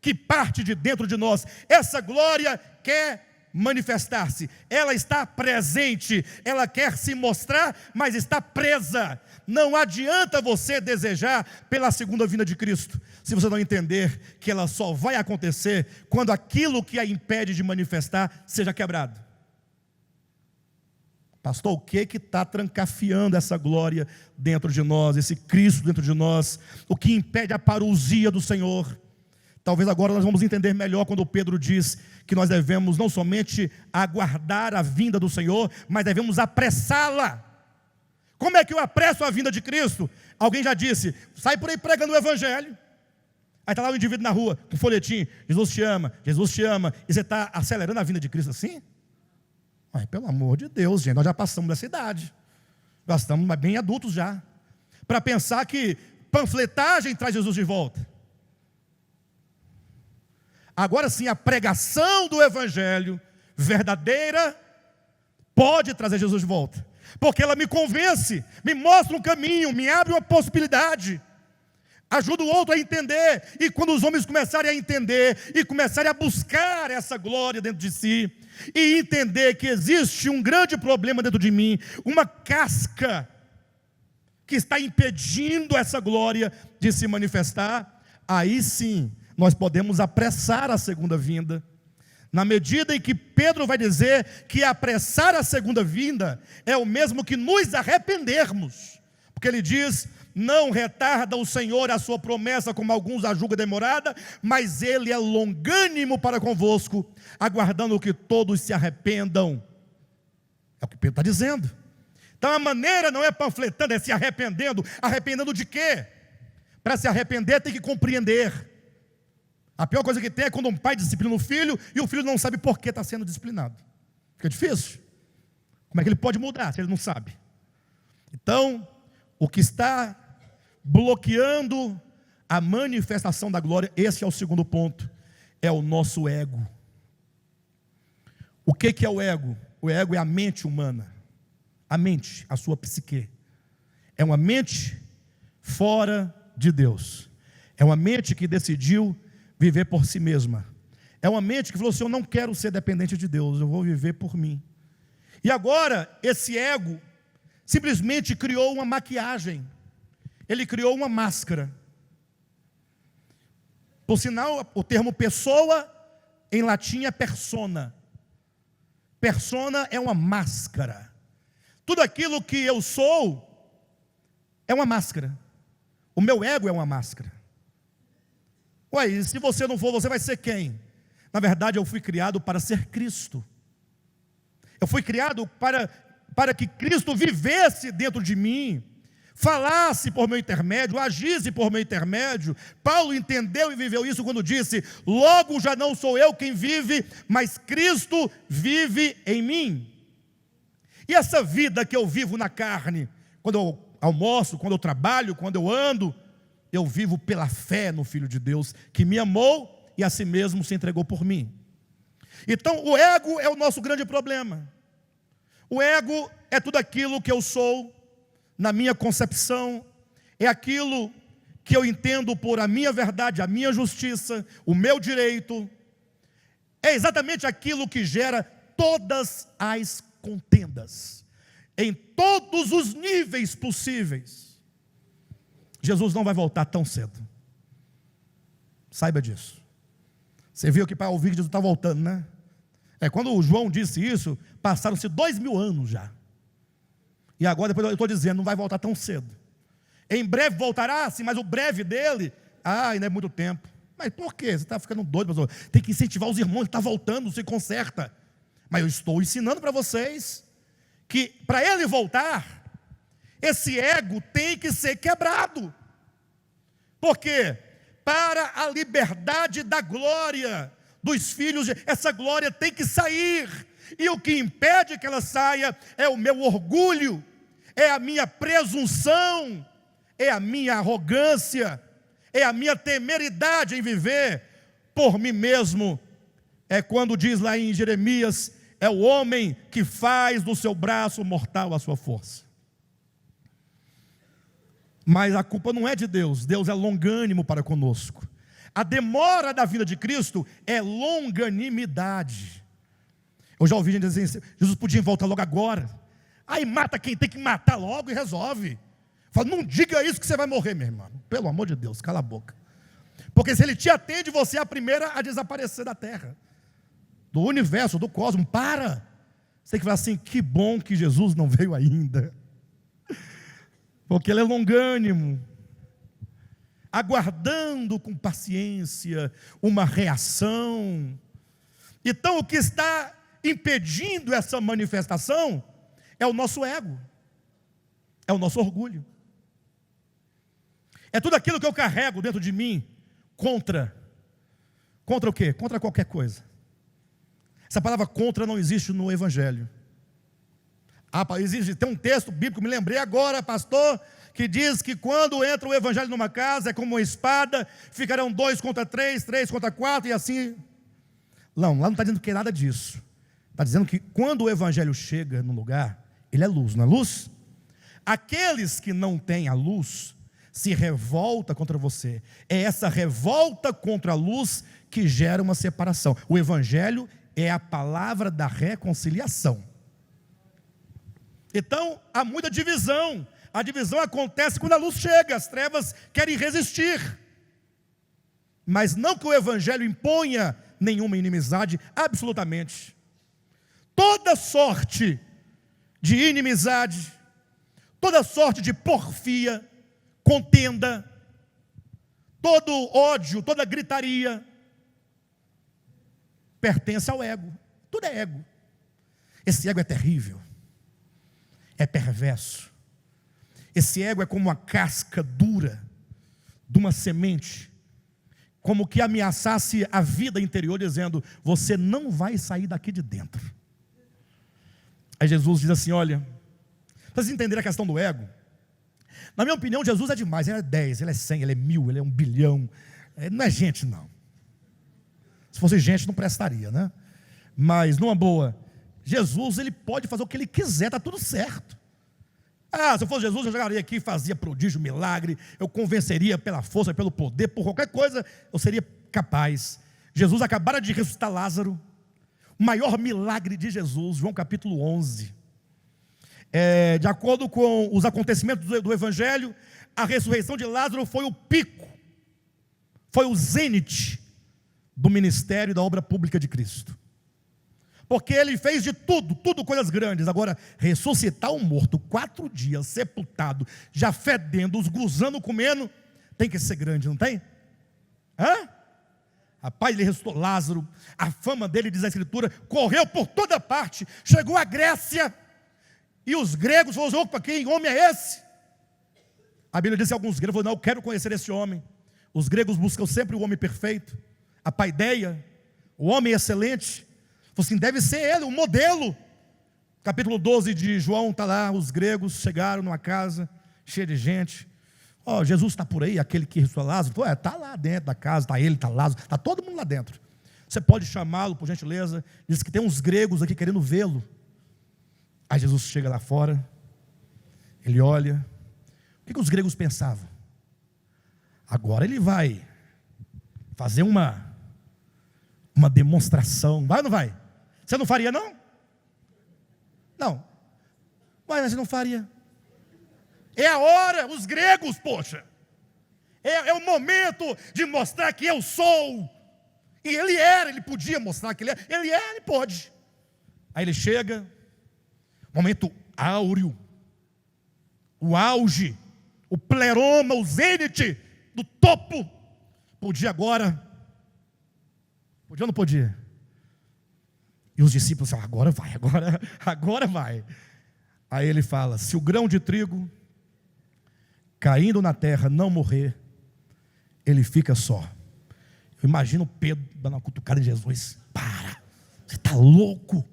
que parte de dentro de nós. Essa glória quer manifestar-se, ela está presente, ela quer se mostrar, mas está presa. Não adianta você desejar pela segunda vinda de Cristo, se você não entender que ela só vai acontecer quando aquilo que a impede de manifestar seja quebrado. Pastor, o que está trancafiando essa glória dentro de nós, esse Cristo dentro de nós? O que impede a parousia do Senhor? Talvez agora nós vamos entender melhor quando Pedro diz que nós devemos não somente aguardar a vinda do Senhor, mas devemos apressá-la. Como é que eu apresso a vinda de Cristo? Alguém já disse, sai por aí pregando o Evangelho. Aí está lá o indivíduo na rua, com um folhetim, Jesus te ama, e você está acelerando a vinda de Cristo assim? Ai, pelo amor de Deus, gente, nós já passamos dessa idade. Nós estamos bem adultos já. Para pensar que panfletagem traz Jesus de volta. Agora sim, a pregação do Evangelho verdadeira pode trazer Jesus de volta. Porque ela me convence, me mostra um caminho, me abre uma possibilidade. Ajuda o outro a entender. E quando os homens começarem a entender e começarem a buscar essa glória dentro de si, e entender que existe um grande problema dentro de mim, uma casca que está impedindo essa glória de se manifestar, aí sim nós podemos apressar a segunda vinda. Na medida em que Pedro vai dizer que apressar a segunda vinda é o mesmo que nos arrependermos, porque ele diz: não retarda o Senhor a sua promessa, como alguns a julgam demorada, mas Ele é longânimo para convosco, aguardando que todos se arrependam. É o que Pedro está dizendo. Então a maneira não é panfletando, é se arrependendo. Arrependendo de quê? Para se arrepender tem que compreender. A pior coisa que tem é quando um pai disciplina o filho e o filho não sabe por que está sendo disciplinado. Fica difícil. Como é que ele pode mudar se ele não sabe? Então, o que está bloqueando a manifestação da glória, esse é o segundo ponto, é o nosso ego. O que é o ego? O ego é a mente humana, a mente, a sua psique. É uma mente fora de Deus, é uma mente que decidiu viver por si mesma, é uma mente que falou assim: eu não quero ser dependente de Deus, eu vou viver por mim. E agora, esse ego simplesmente criou uma maquiagem, ele criou uma máscara. Por sinal, o termo pessoa em latim é persona. Persona é uma máscara. Tudo aquilo que eu sou é uma máscara. O meu ego é uma máscara. Ué, e se você não for, você vai ser quem? Na verdade, eu fui criado para ser Cristo. Eu fui criado para que Cristo vivesse dentro de mim, falasse por meu intermédio, agisse por meu intermédio. Paulo entendeu e viveu isso quando disse: logo já não sou eu quem vive, mas Cristo vive em mim. E essa vida que eu vivo na carne, quando eu almoço, quando eu trabalho, quando eu ando, eu vivo pela fé no Filho de Deus, que me amou e a si mesmo se entregou por mim. Então o ego é o nosso grande problema. O ego é tudo aquilo que eu sou, na minha concepção, é aquilo que eu entendo por a minha verdade, a minha justiça, o meu direito. É exatamente aquilo que gera todas as contendas, em todos os níveis possíveis. Jesus não vai voltar tão cedo, saiba disso. Você viu que para ouvir que Jesus está voltando, né? Quando o João disse isso, passaram-se 2000 anos já. E agora, depois eu estou dizendo, não vai voltar tão cedo. Em breve voltará, sim, mas o breve dele, ainda é muito tempo. Mas por quê? Você está ficando doido, pastor? Tem que incentivar os irmãos, ele está voltando, se conserta. Mas eu estou ensinando para vocês que para ele voltar, esse ego tem que ser quebrado. Por quê? Para a liberdade da glória dos filhos, essa glória tem que sair. E o que impede que ela saia é o meu orgulho, é a minha presunção, é a minha arrogância, é a minha temeridade em viver por mim mesmo. É quando diz lá em Jeremias: é o homem que faz do seu braço mortal a sua força. Mas a culpa não é de Deus, Deus é longânimo para conosco. A demora da vinda de Cristo é longanimidade. Eu já ouvi gente dizer assim: Jesus podia voltar logo agora. Aí mata quem tem que matar logo e resolve. Fala: não diga isso que você vai morrer, meu irmão. Pelo amor de Deus, cala a boca. Porque se ele te atende, você é a primeira a desaparecer da terra, do universo, do cosmos. Para! Você tem que falar assim: que bom que Jesus não veio ainda, porque ele é longânimo, aguardando com paciência uma reação. Então o que está impedindo essa manifestação é o nosso ego, é o nosso orgulho, é tudo aquilo que eu carrego dentro de mim contra o quê? Contra qualquer coisa. Essa palavra contra não existe no Evangelho. Tem um texto bíblico, me lembrei agora, pastor, que diz que quando entra o Evangelho numa casa, é como uma espada, ficarão 2 contra 3, 3 contra 4, e assim. Não, lá não está dizendo que é nada disso. Está dizendo que quando o Evangelho chega no lugar, ele é luz, não é luz? Aqueles que não têm a luz se revolta contra você. É essa revolta contra a luz que gera uma separação. O Evangelho é a palavra da reconciliação. Então, há muita divisão. A divisão acontece quando a luz chega, as trevas querem resistir. Mas não que o Evangelho imponha nenhuma inimizade, absolutamente. Toda sorte de inimizade, toda sorte de porfia, contenda, todo ódio, toda gritaria, pertence ao ego. Tudo é ego. Esse ego é terrível, é perverso. Esse ego é como uma casca dura de uma semente, como que ameaçasse a vida interior, dizendo: você não vai sair daqui de dentro. Aí Jesus diz assim: olha, para vocês entenderem a questão do ego, na minha opinião, Jesus é demais. Ele é 10, ele é 100, ele é 1000, ele é 1 bilhão. Ele não é gente, não. Se fosse gente, não prestaria, né? Mas, numa boa, Jesus, ele pode fazer o que ele quiser, está tudo certo. Se eu fosse Jesus, eu chegaria aqui e fazia prodígio, milagre, eu convenceria pela força, pelo poder, por qualquer coisa, eu seria capaz. Jesus acabara de ressuscitar Lázaro, o maior milagre de Jesus, João capítulo 11. De acordo com os acontecimentos do Evangelho, a ressurreição de Lázaro foi o pico, foi o zênite do ministério e da obra pública de Cristo. Porque ele fez de tudo coisas grandes. Agora, ressuscitar um morto 4 dias, sepultado, já fedendo, os gusanos comendo, tem que ser grande, não tem? Rapaz, ele ressuscitou Lázaro, a fama dele, diz a Escritura, correu por toda parte, chegou à Grécia, e os gregos falaram: opa, que homem é esse? A Bíblia diz que alguns gregos falaram: não, eu quero conhecer esse homem. Os gregos buscam sempre o homem perfeito, a paideia, o homem excelente. Assim, deve ser ele, o modelo. Capítulo 12 de João está lá, os gregos chegaram numa casa cheia de gente. Jesus está por aí, aquele que ressuscitou Lázaro. Está lá dentro da casa, está ele, está Lázaro, está todo mundo lá dentro. Você pode chamá-lo, por gentileza. Diz que tem uns gregos aqui querendo vê-lo. Aí Jesus chega lá fora, ele olha. O que os gregos pensavam? Agora ele vai fazer uma demonstração. Vai ou não vai? Você não faria, não? Não. Mas você não faria. É a hora, os gregos, poxa. É o momento de mostrar que eu sou. E ele podia mostrar que ele pode. Aí ele chega, momento áureo, o auge, o pleroma, o zênite do topo. Podia agora. Podia ou não podia? E os discípulos falam: agora vai. Aí ele fala: se o grão de trigo caindo na terra não morrer, ele fica só. Eu imagino Pedro dando uma cutucada em Jesus: para, você está louco?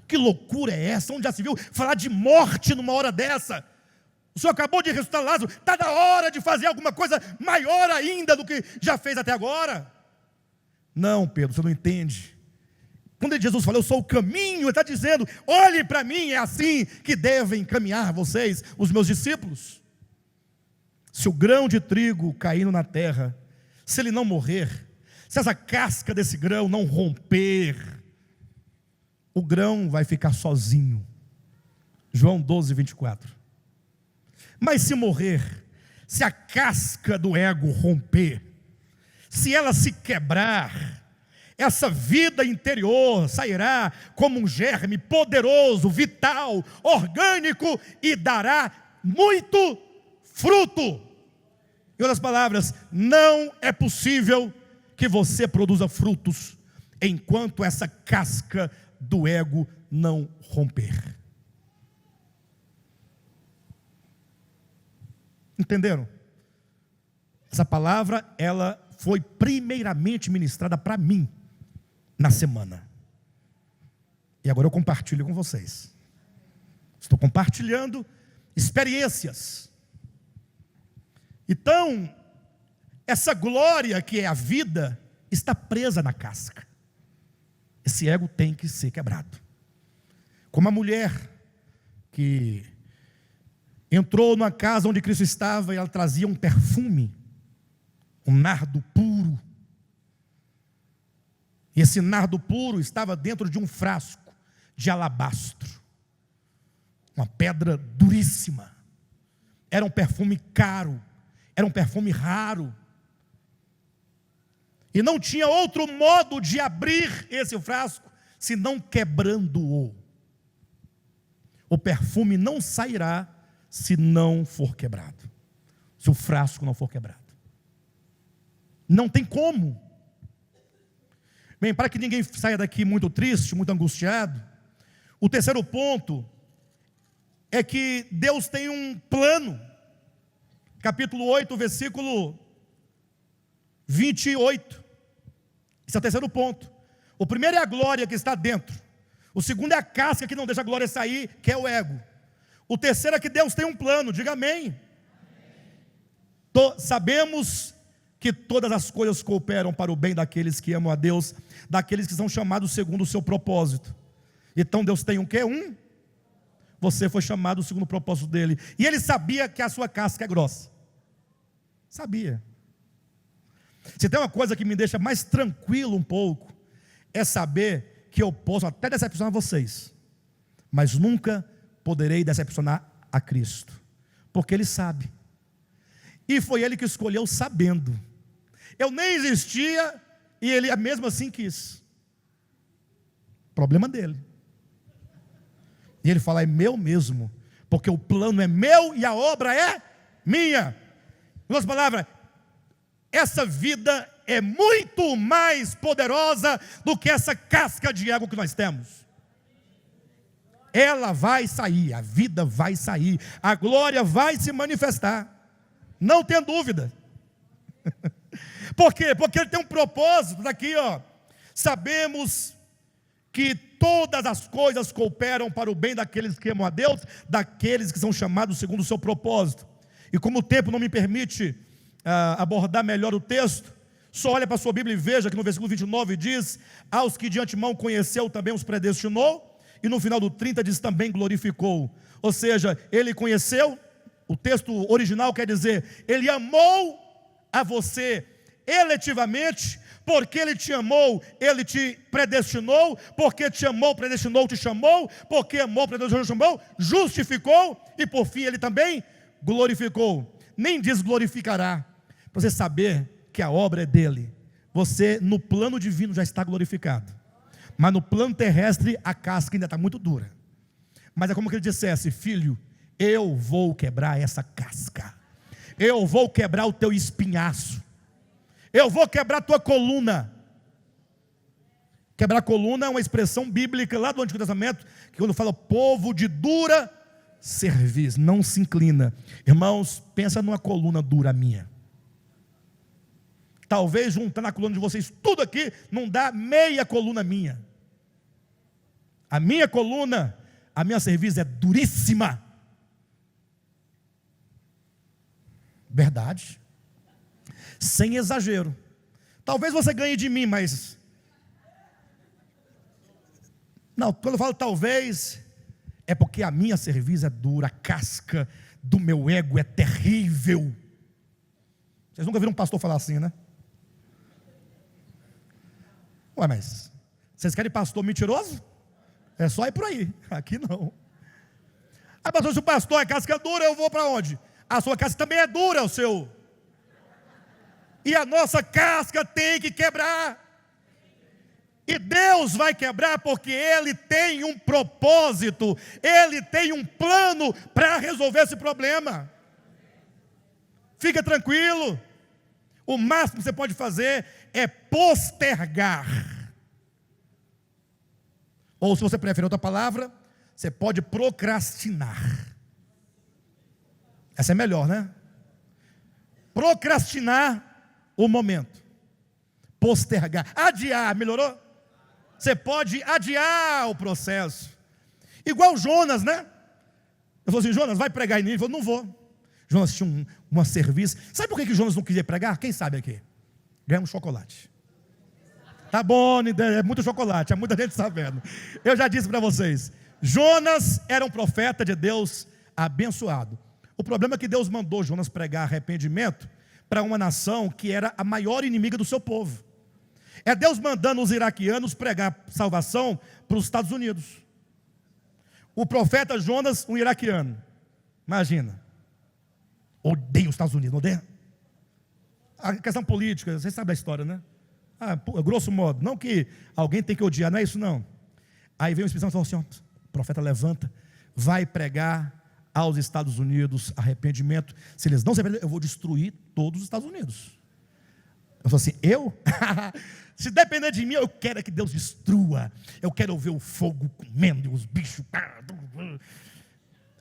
Que loucura é essa? Onde já se viu falar de morte numa hora dessa? O Senhor acabou de ressuscitar Lázaro, está na hora de fazer alguma coisa maior ainda do que já fez até agora. Não, Pedro, você não entende. Quando Jesus fala: eu sou o caminho, ele está dizendo: olhe para mim, é assim que devem caminhar vocês, os meus discípulos. Se o grão de trigo caindo na terra, se ele não morrer, se essa casca desse grão não romper, o grão vai ficar sozinho. João 12, 24. Mas se morrer, se a casca do ego romper, Se ela se quebrar, essa vida interior sairá como um germe poderoso, vital, orgânico e dará muito fruto. Em outras palavras, não é possível que você produza frutos enquanto essa casca do ego não romper. Entenderam? Essa palavra, ela foi primeiramente ministrada para mim na semana. E agora eu compartilho com vocês. Estou compartilhando experiências. Então, essa glória que é a vida está presa na casca. Esse ego tem que ser quebrado. Como a mulher que entrou numa casa onde Cristo estava e ela trazia um perfume, um nardo puro. E esse nardo puro estava dentro de um frasco de alabastro, uma pedra duríssima. Era um perfume caro, era um perfume raro. E não tinha outro modo de abrir esse frasco, senão quebrando-o. O perfume não sairá se não for quebrado, se o frasco não for quebrado. Não tem como. Bem, para que ninguém saia daqui muito triste, muito angustiado, o terceiro ponto é que Deus tem um plano. Capítulo 8, versículo 28. Esse é o terceiro ponto. O primeiro é a glória que está dentro. O segundo é a casca que não deixa a glória sair, que é o ego. O terceiro é que Deus tem um plano. Diga amém. Sabemos que todas as coisas cooperam para o bem daqueles que amam a Deus, daqueles que são chamados segundo o seu propósito. Então Deus tem um quê? Você foi chamado segundo o propósito dele. E ele sabia que a sua casca é grossa. Sabia. Se tem uma coisa que me deixa mais tranquilo um pouco, é saber que eu posso até decepcionar vocês, mas nunca poderei decepcionar a Cristo, porque Ele sabe. E foi Ele que escolheu sabendo. Eu nem existia e Ele mesmo assim quis. Problema dele. E Ele fala, é meu mesmo, porque o plano é meu e a obra é minha. Em outras palavras, essa vida é muito mais poderosa do que essa casca de ego que nós temos. Ela vai sair, a vida vai sair, a glória vai se manifestar. Não tenha dúvida. Por quê? Porque Ele tem um propósito daqui, ó. Sabemos que todas as coisas cooperam para o bem daqueles que amam a Deus, daqueles que são chamados segundo o seu propósito. E como o tempo não me permite abordar melhor o texto, só olha para a sua Bíblia e veja que no versículo 29 diz, aos que de antemão conheceu também os predestinou, e no final do 30 diz também glorificou. Ou seja, Ele conheceu, o texto original quer dizer, Ele amou a você eletivamente, porque Ele te amou, Ele te predestinou, porque te amou, predestinou, te chamou, porque amou, predestinou, te chamou, justificou, e por fim Ele também glorificou. Nem diz glorificará, para você saber que a obra é dele. Você no plano divino já está glorificado, mas no plano terrestre a casca ainda está muito dura. Mas é como que ele dissesse, filho, eu vou quebrar essa casca, eu vou quebrar o teu espinhaço, eu vou quebrar a tua coluna. Quebrar a coluna é uma expressão bíblica lá do Antigo Testamento, que quando fala povo de dura cerviz, não se inclina. Irmãos, pensa numa coluna dura minha. Talvez juntando a coluna de vocês tudo aqui, não dá meia coluna minha. A minha coluna, a minha cerviz é duríssima. Verdade. Sem exagero. Talvez você ganhe de mim, mas... Não, quando eu falo talvez, é porque a minha cerviz é dura, a casca do meu ego é terrível. Vocês nunca viram um pastor falar assim, né? Ué, mas vocês querem pastor mentiroso? É só ir por aí, aqui não. Ah, pastor, se o pastor é casca dura, eu vou para onde? A sua casca também é dura, o seu. e a nossa casca tem que quebrar. E Deus vai quebrar porque Ele tem um propósito, Ele tem um plano para resolver esse problema. Fica tranquilo. O máximo que você pode fazer é postergar. Ou, se você prefere outra palavra, você pode procrastinar. Essa é melhor, né? Procrastinar o momento. Postergar. Adiar, melhorou? Você pode adiar o processo. Igual Jonas, né? Eu falei assim: Jonas, vai pregar em Nínive? Ele falou: não vou. Jonas tinha uma serviço. Sabe por que Jonas não queria pregar? Quem sabe aqui? Ganhamos chocolate. Tá bom, é muito chocolate, há muita gente sabendo. Eu já disse para vocês, Jonas era um profeta de Deus abençoado. O problema é que Deus mandou Jonas pregar arrependimento para uma nação que era a maior inimiga do seu povo. É Deus mandando os iraquianos pregar salvação para os Estados Unidos. O profeta Jonas, um iraquiano. Imagina. Odeia os Estados Unidos, não odeia? A questão política, você sabe a história, né? Grosso modo, não que alguém tem que odiar, não é isso não. Aí vem o Espírito Santo e fala assim: ó, o profeta levanta, vai pregar aos Estados Unidos arrependimento. Se eles não se arrependerem, eu vou destruir todos os Estados Unidos. Eu falo assim: eu? Se depender de mim, eu quero que Deus destrua. Eu quero ver o fogo comendo os bichos.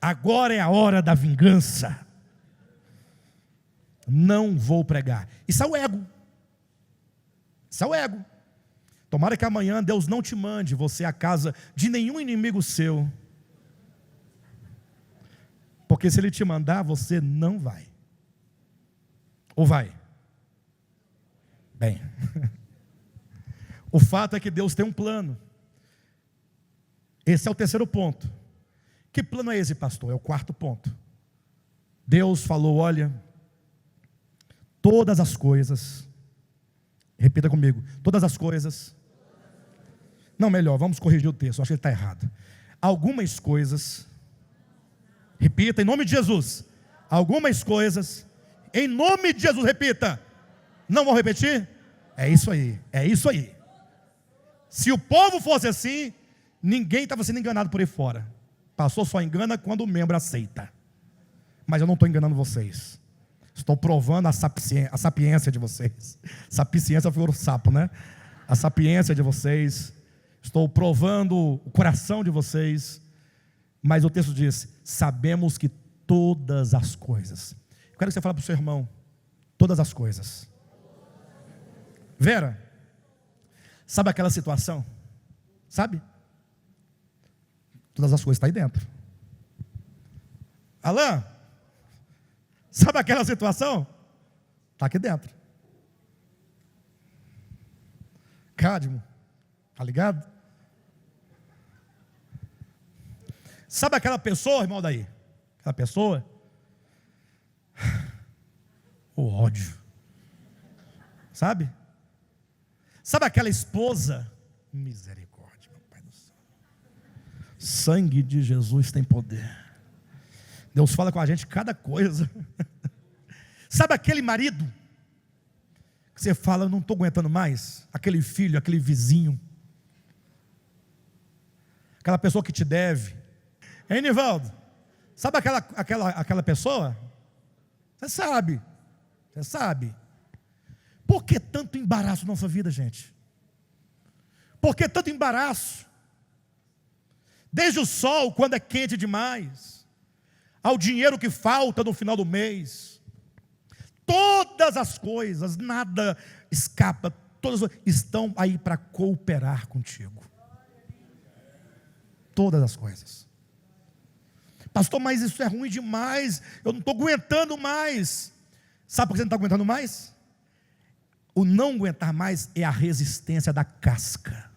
Agora é a hora da vingança. Não vou pregar. Isso é o ego. Isso é o ego. Tomara que amanhã Deus não te mande você à casa de nenhum inimigo seu. Porque se Ele te mandar, você não vai. Ou vai? Bem, o fato é que Deus tem um plano. Esse é o terceiro ponto. Que plano é esse, pastor? É o quarto ponto. Deus falou: olha, todas as coisas, repita comigo, todas as coisas, não, melhor, vamos corrigir o texto, acho que ele está errado. Algumas coisas, repita, em nome de Jesus, algumas coisas, em nome de Jesus, repita. Não vou repetir? É isso aí, é isso aí. Se o povo fosse assim, ninguém estava sendo enganado por aí fora. Pastor só engana quando o membro aceita. Mas eu não estou enganando vocês. Estou provando a sapiência de vocês. Sapiência foi o sapo, né? A sapiência de vocês. Estou provando o coração de vocês. Mas o texto diz: sabemos que todas as coisas. Eu quero que você fale para o seu irmão: todas as coisas. Vera, sabe aquela situação? Sabe? Todas as coisas estão aí dentro. Alain, sabe aquela situação? Está aqui dentro. Cádmio, está ligado? Sabe aquela pessoa, irmão daí? Aquela pessoa? O ódio. Sabe? Sabe aquela esposa? Misericórdia, meu Pai do céu. Sangue de Jesus tem poder. Deus fala com a gente cada coisa. Sabe aquele marido que você fala: eu não estou aguentando mais? Aquele filho, aquele vizinho, aquela pessoa que te deve. Hein, Nivaldo? Sabe aquela pessoa? Você sabe. Você sabe. Por que tanto embaraço na nossa vida, gente? Por que tanto embaraço? Desde o sol, quando é quente demais, ao dinheiro que falta no final do mês. Todas as coisas, nada escapa, todas estão aí para cooperar contigo. Todas as coisas. Pastor, mas isso é ruim demais, eu não estou aguentando mais. Sabe por que você não está aguentando mais? O não aguentar mais é a resistência da casca.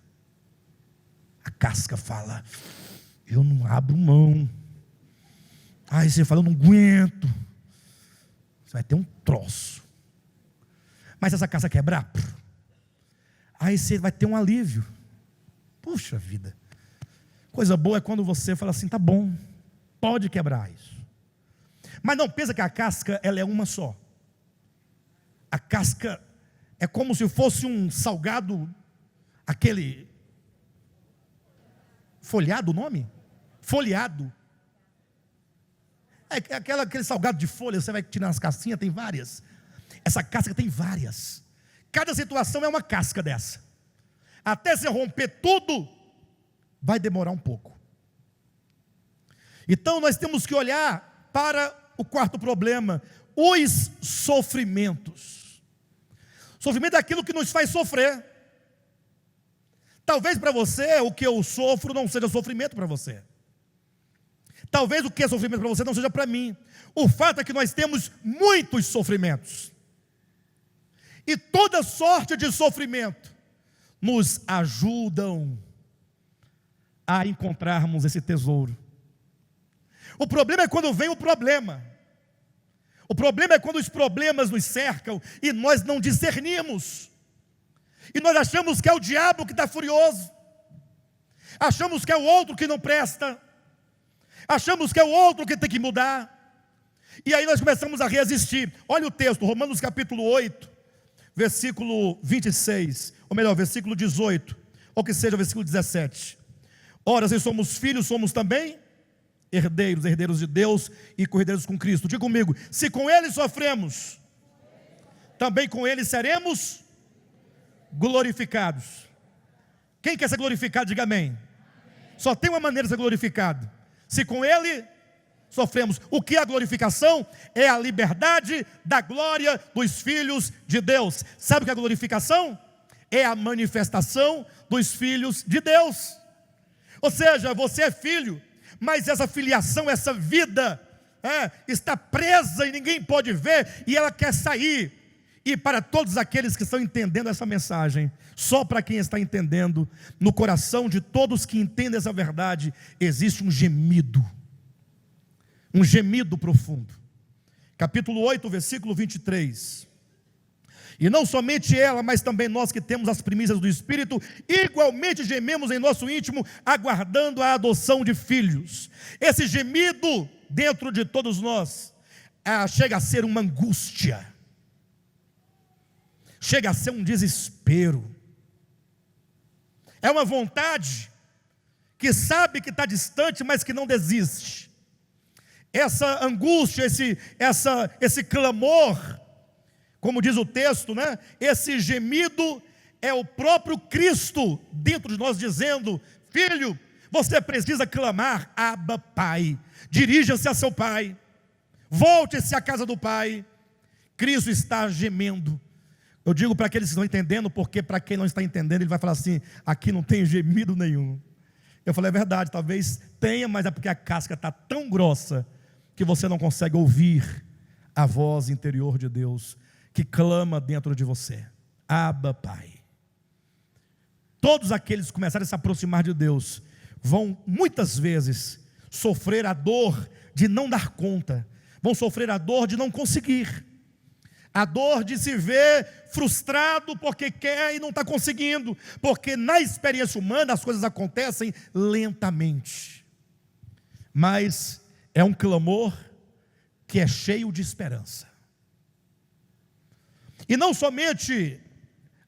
A casca fala: eu não abro mão. Aí você fala: eu não aguento. Você vai ter um troço. Mas se essa casca quebrar, aí você vai ter um alívio. Puxa vida. Coisa boa é quando você fala assim: tá bom, pode quebrar isso. Mas não pensa que a casca ela é uma só. a casca é como se fosse um salgado, aquele folhado, o nome? Folheado. É aquele salgado de folha, você vai tirar as casquinhas, tem várias. Essa casca tem várias. Cada situação é uma casca dessa. Até você romper tudo, vai demorar um pouco. Então nós temos que olhar para o quarto problema, os sofrimentos. Sofrimento é aquilo que nos faz sofrer. Talvez para você o que eu sofro não seja sofrimento para você. Talvez o que é sofrimento para você não seja para mim. O fato é que nós temos muitos sofrimentos. E toda sorte de sofrimento nos ajudam a encontrarmos esse tesouro. O problema é quando vem o problema. O problema é quando os problemas nos cercam e nós não discernimos. E nós achamos que é o diabo que está furioso. Achamos que é o outro que não presta. Achamos que é o outro que tem que mudar. E aí nós começamos a resistir. Olha o texto, Romanos capítulo 8, versículo 26. Ou melhor, versículo 18. Ou que seja, versículo 17. Ora, se somos filhos, somos também herdeiros, herdeiros de Deus e co-herdeiros com Cristo. Diga comigo, se com Ele sofremos, também com Ele seremos glorificados. Quem quer ser glorificado, diga amém. Só tem uma maneira de ser glorificado: se com Ele sofremos. O que é a glorificação? É a liberdade da glória dos filhos de Deus. Sabe o que é a glorificação? É a manifestação dos filhos de Deus. Ou seja, você é filho, mas essa filiação, essa vida está presa e ninguém pode ver, e ela quer sair. E para todos aqueles que estão entendendo essa mensagem, só para quem está entendendo, no coração de todos que entendem essa verdade, existe um gemido profundo. Capítulo 8, versículo 23. E não somente ela, mas também nós que temos as primícias do Espírito, igualmente gememos em nosso íntimo, aguardando a adoção de filhos. Esse gemido dentro de todos nós chega a ser uma angústia, chega a ser um desespero. É uma vontade que sabe que está distante, mas que não desiste. Essa angústia, esse clamor, como diz o texto, né? Esse gemido é o próprio Cristo dentro de nós dizendo: filho, você precisa clamar, Abba, Pai. Dirija-se a seu Pai, volte-se à casa do Pai. Cristo está gemendo. Eu digo para aqueles que estão entendendo, porque para quem não está entendendo, ele vai falar assim: aqui não tem gemido nenhum. Eu falei, é verdade, talvez tenha, mas é porque a casca está tão grossa que você não consegue ouvir a voz interior de Deus que clama dentro de você. Abba, Pai. Todos aqueles que começarem a se aproximar de Deus vão muitas vezes sofrer a dor de não dar conta, vão sofrer a dor de não conseguir, a dor de se ver frustrado porque quer e não está conseguindo, porque na experiência humana as coisas acontecem lentamente, mas é um clamor que é cheio de esperança. E não somente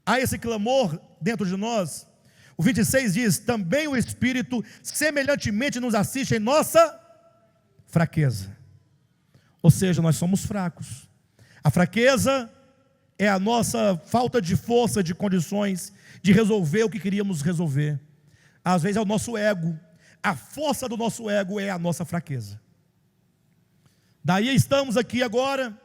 há esse clamor dentro de nós, o 26 diz: também o Espírito semelhantemente nos assiste em nossa fraqueza. Ou seja, nós somos fracos. A fraqueza é a nossa falta de força, de condições de resolver o que queríamos resolver. Às vezes é o nosso ego. A força do nosso ego é a nossa fraqueza. Daí estamos aqui agora,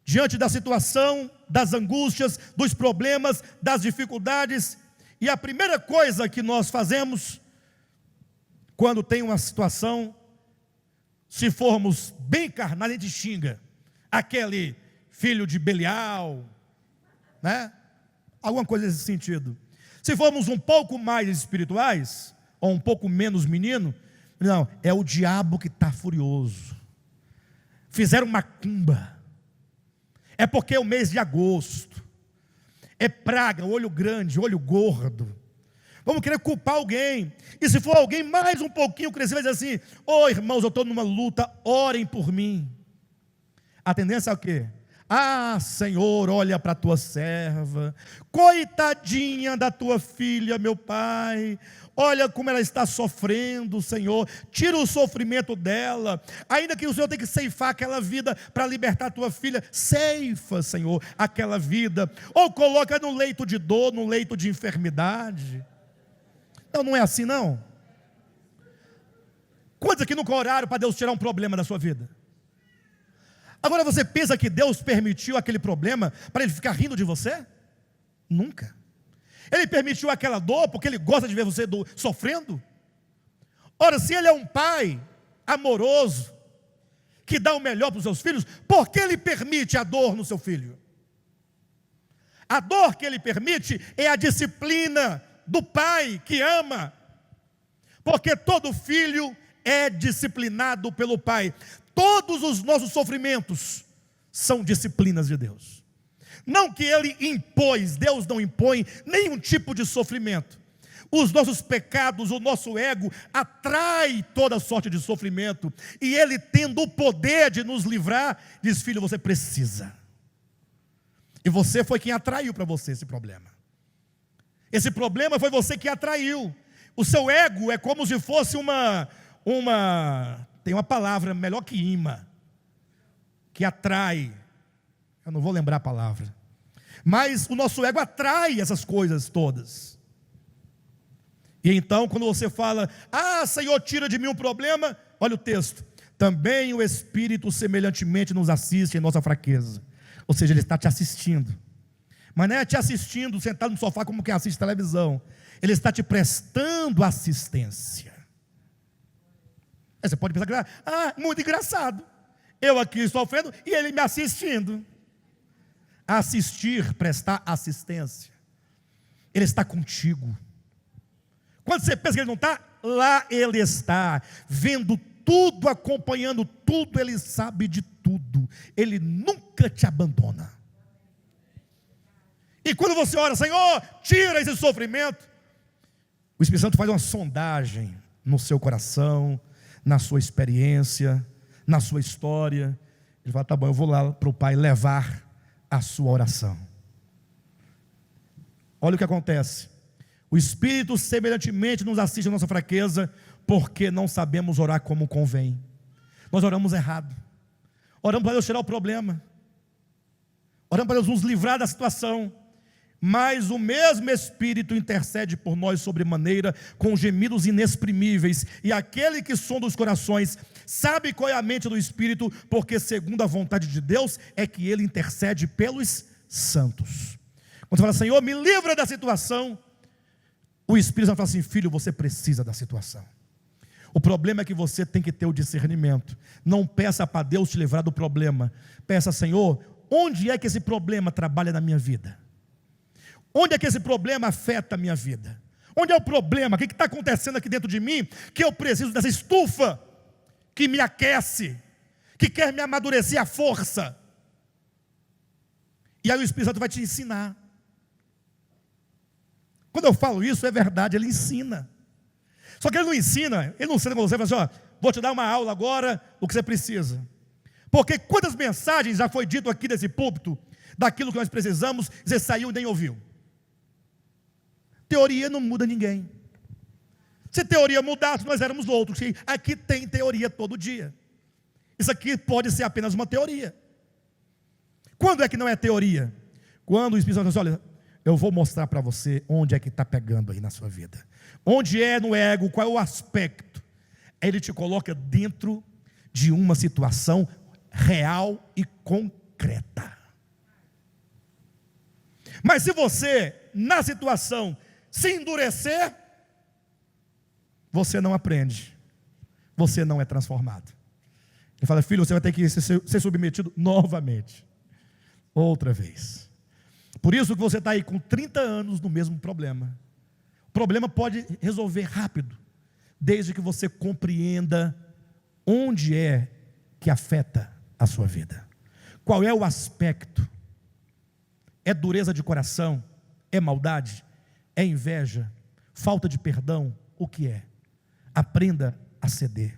diante da situação, das angústias, dos problemas, das dificuldades, e a primeira coisa que nós fazemos, quando tem uma situação, se formos bem carnais, a gente xinga aquele filho de Belial, né? Alguma coisa nesse sentido. Se formos um pouco mais espirituais, ou um pouco menos menino, não, é o diabo que está furioso. Fizeram macumba. É porque é o mês de agosto. É praga, olho grande, olho gordo. Vamos querer culpar alguém. E se for alguém mais um pouquinho crescido, vai dizer assim: ô irmãos, eu estou numa luta, orem por mim. A tendência é o quê? Ah, Senhor, olha para a tua serva, coitadinha da tua filha, meu Pai, olha como ela está sofrendo, Senhor, tira o sofrimento dela, ainda que o Senhor tenha que ceifar aquela vida para libertar a tua filha, ceifa, Senhor, aquela vida, ou coloca no leito de dor, no leito de enfermidade. Não, não é assim não. Quantos aqui nunca oraram para Deus tirar um problema da sua vida? Agora você pensa que Deus permitiu aquele problema para Ele ficar rindo de você? Nunca. Ele permitiu aquela dor porque Ele gosta de ver você sofrendo? Ora, se Ele é um pai amoroso, que dá o melhor para os seus filhos, por que Ele permite a dor no seu filho? A dor que Ele permite é a disciplina do pai que ama, porque todo filho é disciplinado pelo pai. Todos os nossos sofrimentos são disciplinas de Deus. Não que Ele impôs, Deus não impõe nenhum tipo de sofrimento. Os nossos pecados, o nosso ego atrai toda sorte de sofrimento. E Ele, tendo o poder de nos livrar, diz: filho, você precisa. E você foi quem atraiu para você esse problema. Esse problema foi você que atraiu. O seu ego é como se fosse tem uma palavra melhor que imã, que atrai. Eu não vou lembrar a palavra. Mas o nosso ego atrai essas coisas todas. E então, quando você fala: ah, Senhor, tira de mim um problema, olha o texto: também o Espírito semelhantemente nos assiste em nossa fraqueza. Ou seja, Ele está te assistindo. Mas não é te assistindo sentado no sofá como quem assiste televisão. Ele está te prestando assistência. Aí você pode pensar: ah, muito engraçado, eu aqui sofrendo e Ele me assistindo. Assistir, prestar assistência. Ele está contigo. Quando você pensa que Ele não está, lá Ele está, vendo tudo, acompanhando tudo. Ele sabe de tudo. Ele nunca te abandona. E quando você ora: Senhor, tira esse sofrimento, o Espírito Santo faz uma sondagem no seu coração, na sua experiência, na sua história. Ele fala: tá bom, eu vou lá para o Pai levar a sua oração. Olha o que acontece: o Espírito semelhantemente nos assiste a nossa fraqueza, porque não sabemos orar como convém. Nós oramos errado. Oramos para Deus tirar o problema, oramos para Deus nos livrar da situação, mas o mesmo Espírito intercede por nós sobremaneira, com gemidos inexprimíveis. E aquele que sonda os corações sabe qual é a mente do Espírito, porque segundo a vontade de Deus é que Ele intercede pelos santos. Quando você fala: Senhor, me livra da situação, o Espírito Santo fala assim: filho, você precisa da situação. O problema é que você tem que ter o discernimento. Não peça para Deus te livrar do problema. Peça: Senhor, onde é que esse problema trabalha na minha vida? Onde é que esse problema afeta a minha vida? Onde é o problema? O que está acontecendo aqui dentro de mim, que eu preciso dessa estufa que me aquece, que quer me amadurecer à força? E aí o Espírito Santo vai te ensinar. Quando eu falo isso, é verdade, Ele ensina. Só que Ele não ensina com você e fala assim: ó, vou te dar uma aula agora do que você precisa. Porque quantas mensagens já foi dito aqui desse púlpito, daquilo que nós precisamos, você saiu e nem ouviu. Teoria não muda ninguém. Se teoria mudasse, nós éramos outros. Aqui tem teoria todo dia. Isso aqui pode ser apenas uma teoria. Quando é que não é teoria? Quando o Espírito Santo diz: olha, eu vou mostrar para você onde é que está pegando aí na sua vida. Onde é no ego, qual é o aspecto. Ele te coloca dentro de uma situação real e concreta. Mas se você, na situação, se endurecer, você não aprende, você não é transformado. Ele fala: filho, você vai ter que ser submetido novamente, outra vez. Por isso que você está aí com 30 anos no mesmo problema. O problema pode resolver rápido, desde que você compreenda onde é que afeta a sua vida. Qual é o aspecto? É dureza de coração? É maldade? É inveja? Falta de perdão? O que é? Aprenda a ceder.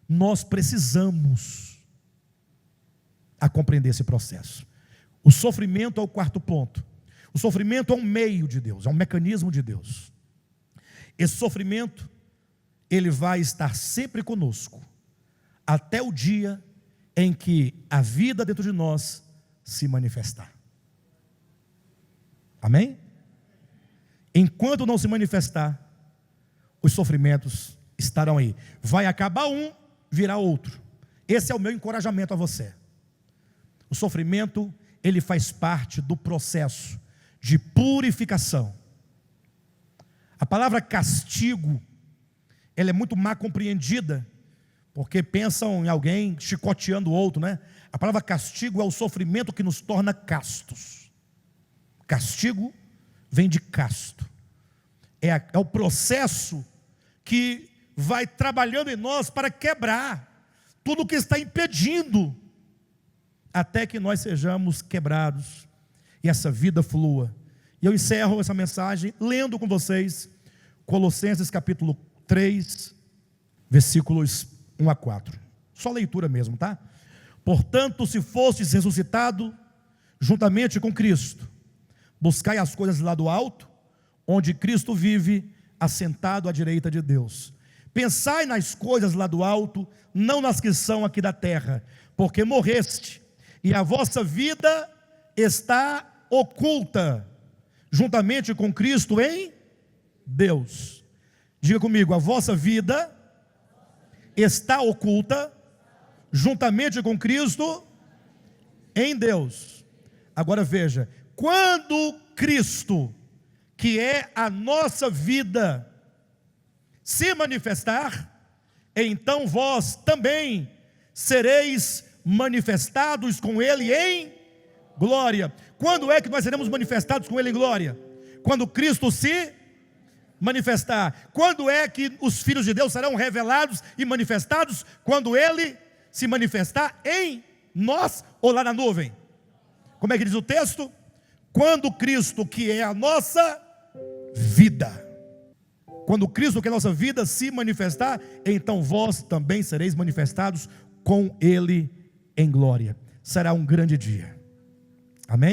Nós precisamos a compreender esse processo. O sofrimento é o quarto ponto. O sofrimento é um meio de Deus, é um mecanismo de Deus. Esse sofrimento, ele vai estar sempre conosco, até o dia em que a vida dentro de nós se manifestar. Amém? Enquanto não se manifestar, os sofrimentos estarão aí. Vai acabar um, virá outro. Esse é o meu encorajamento a você. O sofrimento, ele faz parte do processo de purificação. A palavra castigo, ela é muito mal compreendida, porque pensam em alguém chicoteando o outro, né? A palavra castigo é o sofrimento que nos torna castos. Castigo vem de casto. É o processo que vai trabalhando em nós para quebrar tudo que está impedindo, até que nós sejamos quebrados e essa vida flua. E eu encerro essa mensagem lendo com vocês Colossenses capítulo 3, versículos 1 a 4. Só leitura mesmo, tá? Portanto, se fostes ressuscitado juntamente com Cristo, buscai as coisas lá do alto, onde Cristo vive, assentado à direita de Deus. Pensai nas coisas lá do alto, não nas que são aqui da terra, porque morreste, e a vossa vida está oculta, juntamente com Cristo em Deus. Diga comigo, a vossa vida está oculta, juntamente com Cristo em Deus. Agora veja, quando Cristo, que é a nossa vida, se manifestar, então vós também sereis manifestados com Ele em glória. Quando é que nós seremos manifestados com Ele em glória? Quando Cristo se manifestar. Quando é que os filhos de Deus serão revelados e manifestados? Quando Ele se manifestar em nós ou lá na nuvem? Como é que diz o texto? Quando Cristo, que é a nossa vida, quando Cristo, que é a nossa vida, se manifestar, então vós também sereis manifestados com Ele em glória. Será um grande dia. Amém?